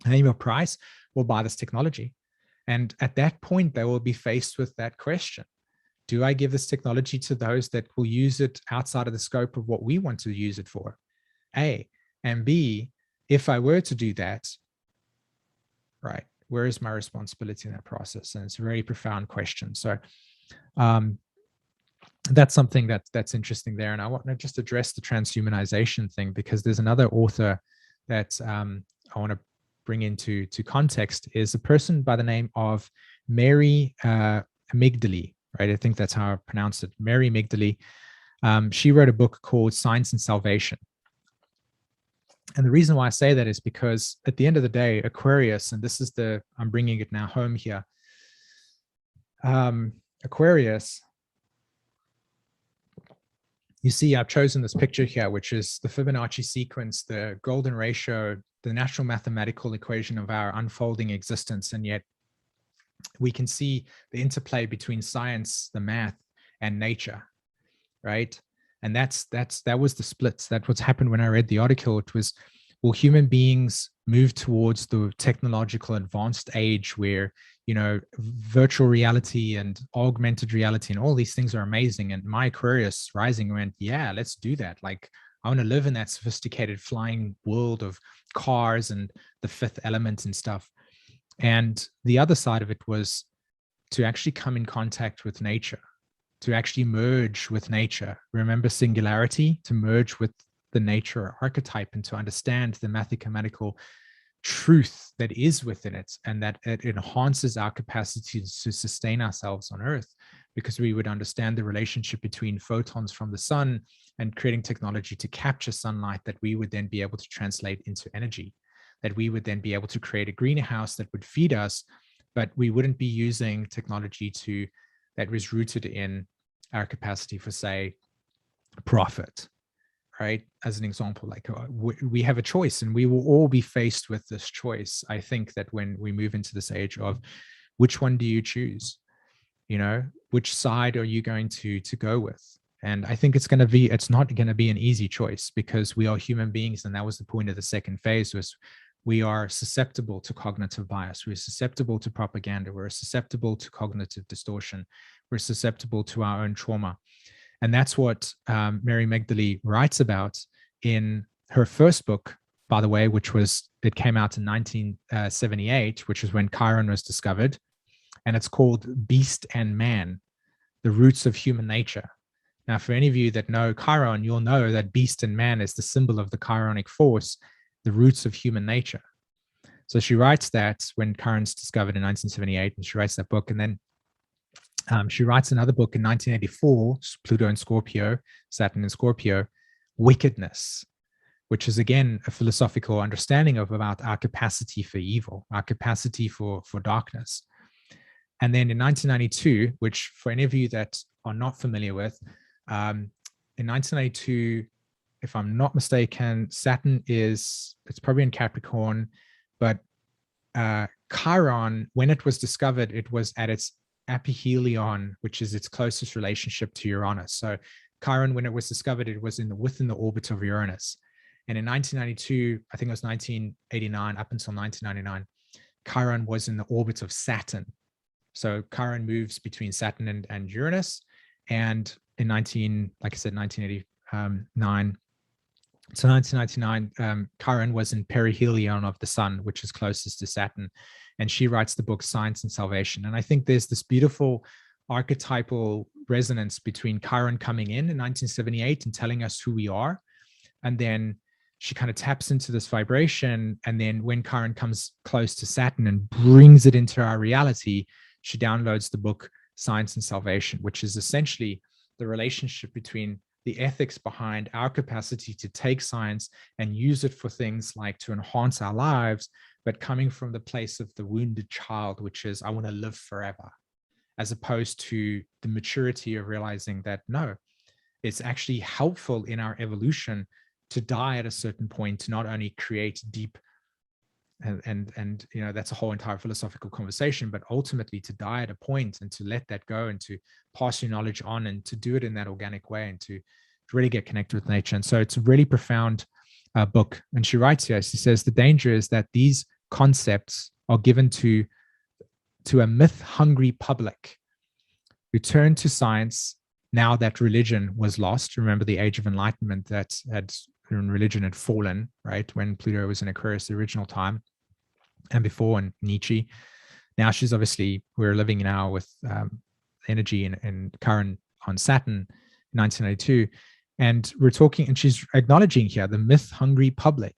name a price, we'll buy this technology. And at that point, they will be faced with that question. Do I give this technology to those that will use it outside of the scope of what we want to use it for? A. And B, if I were to do that, right, where is my responsibility in that process? And it's a very profound question. So that's something that's interesting there. And I want to just address the transhumanization thing, because there's another author that I want to bring into context, is a person by the name of Mary Midgley. Right, I think that's how I pronounce it. Mary Midgley. She wrote a book called Science and Salvation. And the reason why I say that is because at the end of the day, Aquarius, and this is I'm bringing it now home here. Aquarius, you see, I've chosen this picture here, which is the Fibonacci sequence, the golden ratio, the natural mathematical equation of our unfolding existence. And yet we can see the interplay between science, the math, and nature, right? And that was the splits. That's what's happened when I read the article. It was, will human beings move towards the technological advanced age where, you know, virtual reality and augmented reality and all these things are amazing? And my Aquarius rising went, yeah, let's do that. Like, I want to live in that sophisticated flying world of cars and the fifth element and stuff. And the other side of it was to actually come in contact with nature, to actually merge with nature. Remember Singularity, to merge with the nature archetype and to understand the mathematical truth that is within it, and that it enhances our capacity to sustain ourselves on Earth, because we would understand the relationship between photons from the sun and creating technology to capture sunlight that we would then be able to translate into energy, that we would then be able to create a greenhouse that would feed us, but we wouldn't be using technology that was rooted in our capacity for, say, profit, right? As an example, like we have a choice and we will all be faced with this choice. I think that when we move into this age of which one do you choose, you know, which side are you going to go with? And I think it's not going to be an easy choice, because we are human beings. And that was the point of the second phase, was we are susceptible to cognitive bias. We're susceptible to propaganda. We're susceptible to cognitive distortion. We're susceptible to our own trauma. And that's what Mary Magdalene writes about in her first book, by the way, it came out in 1978, which is when Chiron was discovered. And it's called Beast and Man, The Roots of Human Nature. Now, for any of you that know Chiron, you'll know that beast and man is the symbol of the chironic force, the roots of human nature. So she writes that when Chiron's discovered in 1978, and she writes that book. And then she writes another book in 1984, Pluto and Scorpio, Saturn and Scorpio, Wickedness, which is again a philosophical understanding about our capacity for evil, our capacity for darkness. And then in 1992, which for any of you that are not familiar with, in 1992, if I'm not mistaken, Saturn it's probably in Capricorn, but Chiron, when it was discovered, it was at its aphelion, which is its closest relationship to Uranus. So Chiron, when it was discovered, it was within the orbit of Uranus. And in 1992, I think it was 1989, up until 1999, Chiron was in the orbit of Saturn. So Chiron moves between Saturn and Uranus. And in 1989, so 1999, Chiron was in perihelion of the sun, which is closest to Saturn. And she writes the book Science and Salvation. And I think there's this beautiful archetypal resonance between Chiron coming in 1978 and telling us who we are. And then she kind of taps into this vibration. And then when Chiron comes close to Saturn and brings it into our reality, she downloads the book Science and Salvation, which is essentially the relationship between the ethics behind our capacity to take science and use it for things like to enhance our lives, but coming from the place of the wounded child, which is, I want to live forever, as opposed to the maturity of realizing that, no, it's actually helpful in our evolution to die at a certain point, to not only create deep and that's a whole entire philosophical conversation, but ultimately to die at a point and to let that go and to pass your knowledge on and to do it in that organic way and to really get connected with nature. And so it's a really profound book. And she writes here, she says, the danger is that these concepts are given to a myth-hungry public who turn to science now that religion was lost. Remember the Age of Enlightenment that religion had fallen, right? When Pluto was in Aquarius, the original time, and before, and Nietzsche. Now we're living now with energy and Chiron on Saturn, 1992. And we're talking, and she's acknowledging here the myth-hungry public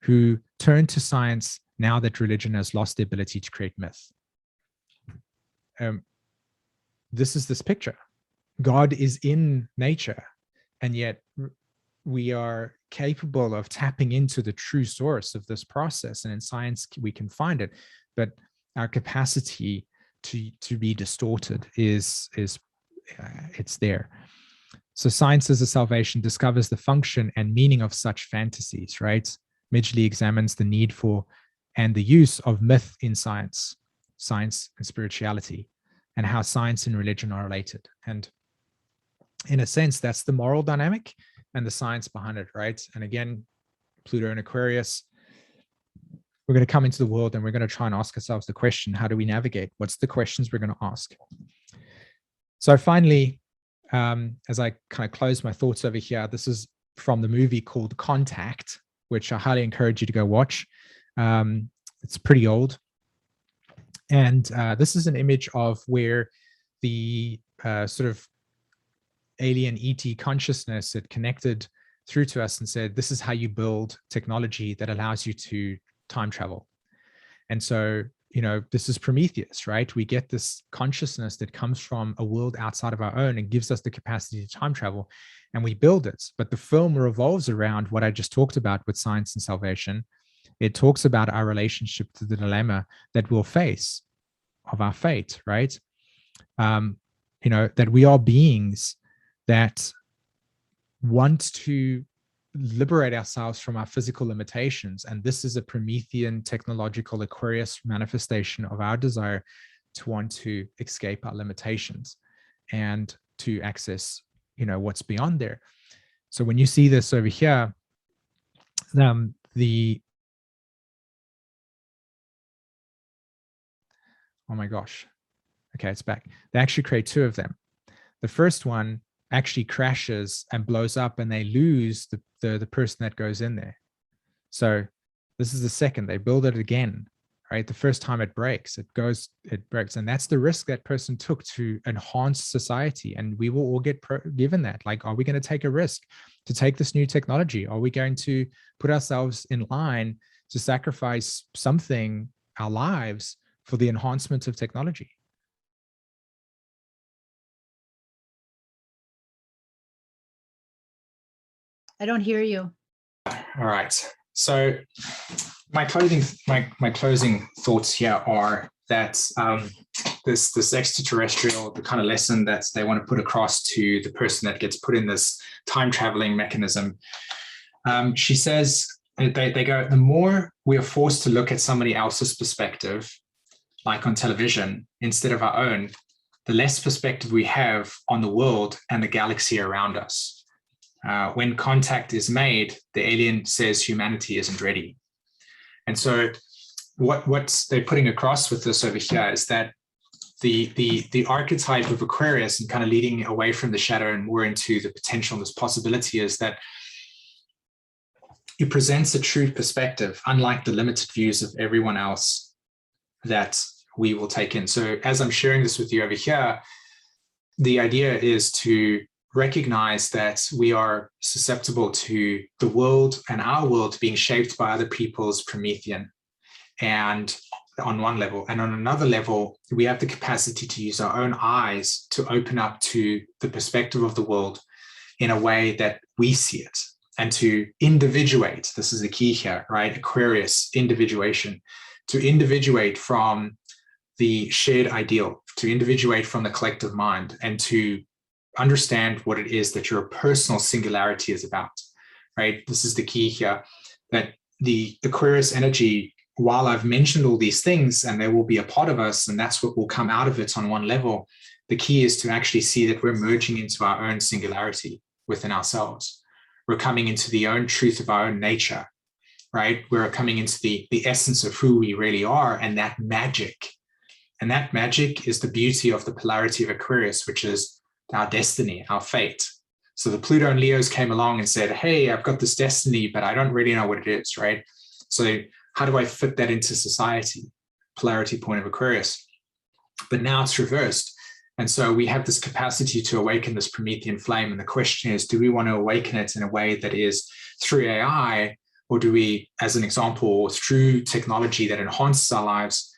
who turn to science now that religion has lost the ability to create myth. This is this picture. God is in nature, and yet we are capable of tapping into the true source of this process. And in science, we can find it, but our capacity to be distorted is it's there. So Science as a Salvation discovers the function and meaning of such fantasies, right? Midgley examines the need for and the use of myth in science and spirituality, and how science and religion are related. And in a sense, that's the moral dynamic and the science behind it, right? And again, Pluto and Aquarius, we're going to come into the world and we're going to try and ask ourselves the question, how do we navigate? What's the questions we're going to ask? So finally, as I kind of close my thoughts over here, this is from the movie called Contact, which I highly encourage you to go watch. It's pretty old. And this is an image of where the sort of alien ET consciousness had connected through to us and said, this is how you build technology that allows you to time travel. And so, this is Prometheus, right? We get this consciousness that comes from a world outside of our own and gives us the capacity to time travel, and we build it. But the film revolves around what I just talked about with Science and Salvation. It talks about our relationship to the dilemma that we'll face of our fate, right? That we are beings that want to liberate ourselves from our physical limitations. And this is a Promethean technological Aquarius manifestation of our desire to want to escape our limitations and to access, what's beyond there. So when you see this over here, the Oh my gosh. Okay, it's back. They actually create two of them. The first one actually crashes and blows up, and they lose the person that goes in there. So this is the second. They build it again, right? The first time it breaks, it breaks. And that's the risk that person took to enhance society. And we will all get given that. Like, are we going to take a risk to take this new technology? Are we going to put ourselves in line to sacrifice something, our lives, for the enhancement of technology? I don't hear you. All right. So my closing thoughts here are that this extraterrestrial, the kind of lesson that they want to put across to the person that gets put in this time traveling mechanism. She says they go, the more we are forced to look at somebody else's perspective, like on television, instead of our own, the less perspective we have on the world and the galaxy around us. When contact is made, the alien says humanity isn't ready. And so what they're putting across with this over here is that the archetype of Aquarius, and kind of leading away from the shadow and more into the potential, this possibility, is that it presents a true perspective, unlike the limited views of everyone else that we will take in. So as I'm sharing this with you over here, the idea is to recognize that we are susceptible to the world and our world being shaped by other people's Promethean. And on one level, and on another level, we have the capacity to use our own eyes to open up to the perspective of the world in a way that we see it, and to individuate. This is the key here, right? Aquarius, individuation, to individuate from the shared ideal, to individuate from the collective mind, and to understand what it is that your personal singularity is about, right? This is the key here, that the Aquarius energy, while I've mentioned all these things and they will be a part of us, and that's what will come out of it on one level, the key is to actually see that we're merging into our own singularity within ourselves. We're coming into the own truth of our own nature, right? We're coming into the essence of who we really are, and that magic. And that magic is the beauty of the polarity of Aquarius, which is our destiny, our fate. So the Pluto and Leos came along and said, hey, I've got this destiny, but I don't really know what it is, right? So how do I fit that into society? Polarity point of Aquarius. But now it's reversed. And so we have this capacity to awaken this Promethean flame. And the question is, do we want to awaken it in a way that is through AI, or do we, as an example, through technology that enhances our lives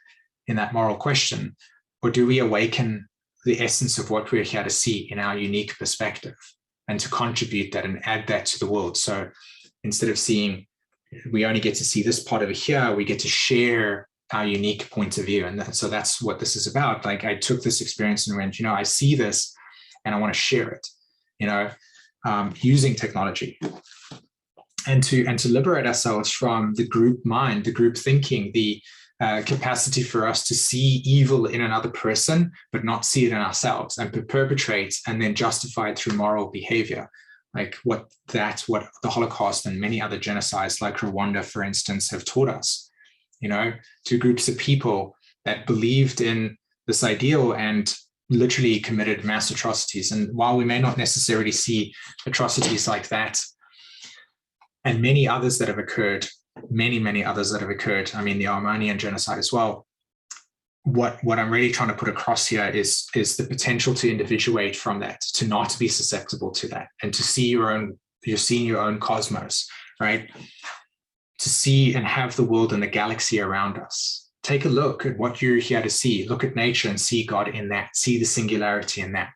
in that moral question, or do we awaken the essence of what we're here to see in our unique perspective, and to contribute that and add that to the world? So instead of seeing, we only get to see this part over here, we get to share our unique point of view. And so that's what this is about. Like, I took this experience and went, I see this and I want to share it, using technology, and to liberate ourselves from the group mind, the group thinking, the capacity for us to see evil in another person, but not see it in ourselves, and perpetrate and then justify it through moral behavior. Like what the Holocaust and many other genocides like Rwanda, for instance, have taught us, two groups of people that believed in this ideal and literally committed mass atrocities. And while we may not necessarily see atrocities like that, and many others that have occurred, many others that have occurred, the Armenian genocide as well, what I'm really trying to put across here is the potential to individuate from that, to not be susceptible to that, and to see you're seeing your own cosmos, right? To see and have the world and the galaxy around us. Take a look at what you're here to see. Look at nature and see God in that. See the singularity in that.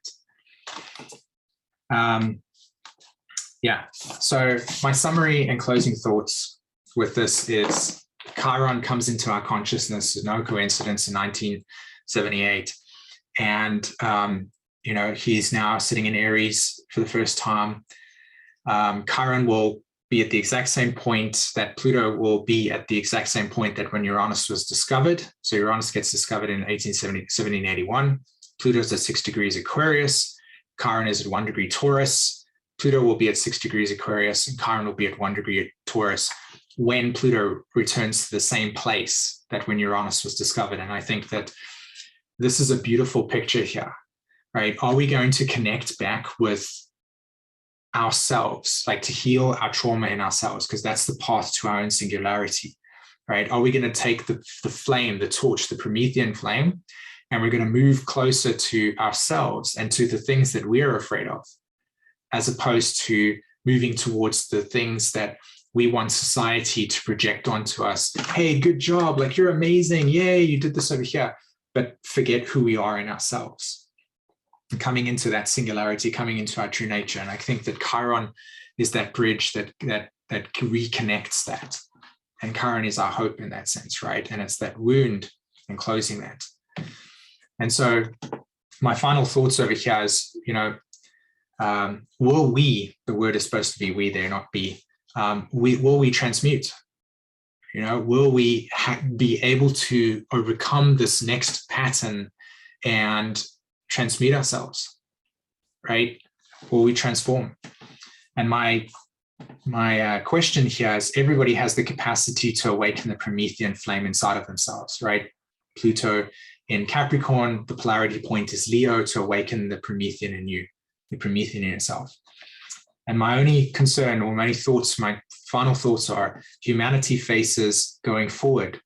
So my summary and closing thoughts with this is, Chiron comes into our consciousness, no coincidence, in 1978. And, he's now sitting in Aries for the first time. Chiron will be at the exact same point that Pluto will be at the exact same point that when Uranus was discovered. So Uranus gets discovered in 1781. Pluto's at 6 degrees Aquarius. Chiron is at 1 degree Taurus. Pluto will be at 6 degrees Aquarius, and Chiron will be at 1 degree Taurus when Pluto returns to the same place that when Uranus was discovered. And I think that this is a beautiful picture here, right? Are we going to connect back with ourselves, like to heal our trauma in ourselves? Because that's the path to our own singularity, right? Are we going to take the flame, the torch, the Promethean flame, and we're going to move closer to ourselves and to the things that we're afraid of, as opposed to moving towards the things that we want society to project onto us? Hey, good job, like you're amazing, yay, you did this over here, but forget who we are in ourselves. And coming into that singularity, coming into our true nature. And I think that Chiron is that bridge that reconnects that. And Chiron is our hope in that sense, right? And it's that wound and closing that. And so my final thoughts over here is, will we, the word is supposed to be we there, not be, will we transmute? Will we be able to overcome this next pattern and transmute ourselves, right? Will we transform? And my question here is, everybody has the capacity to awaken the Promethean flame inside of themselves, right? Pluto in Capricorn, the polarity point is Leo, to awaken the Promethean in you, the Promethean in itself. And my only concern, or my final thoughts are, humanity faces going forward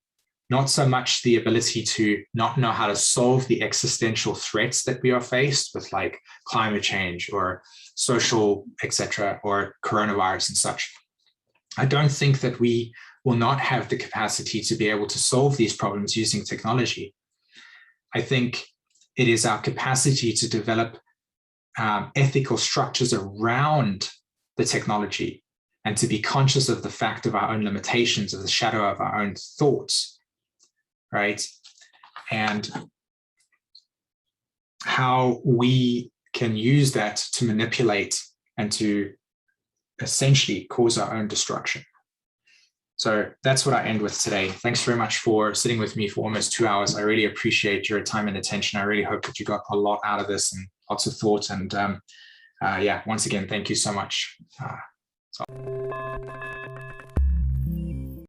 not so much the ability to not know how to solve the existential threats that we are faced with, like climate change or social, etc., or coronavirus and such. I don't think that we will not have the capacity to be able to solve these problems using technology. I think it is our capacity to develop ethical structures around the technology and to be conscious of the fact of our own limitations, of the shadow of our own thoughts, right? And how we can use that to manipulate and to essentially cause our own destruction. So that's what I end with today. Thanks very much for sitting with me for almost 2 hours. I really appreciate your time and attention. I really hope that you got a lot out of this and lots of thought. And yeah, once again, thank you so much.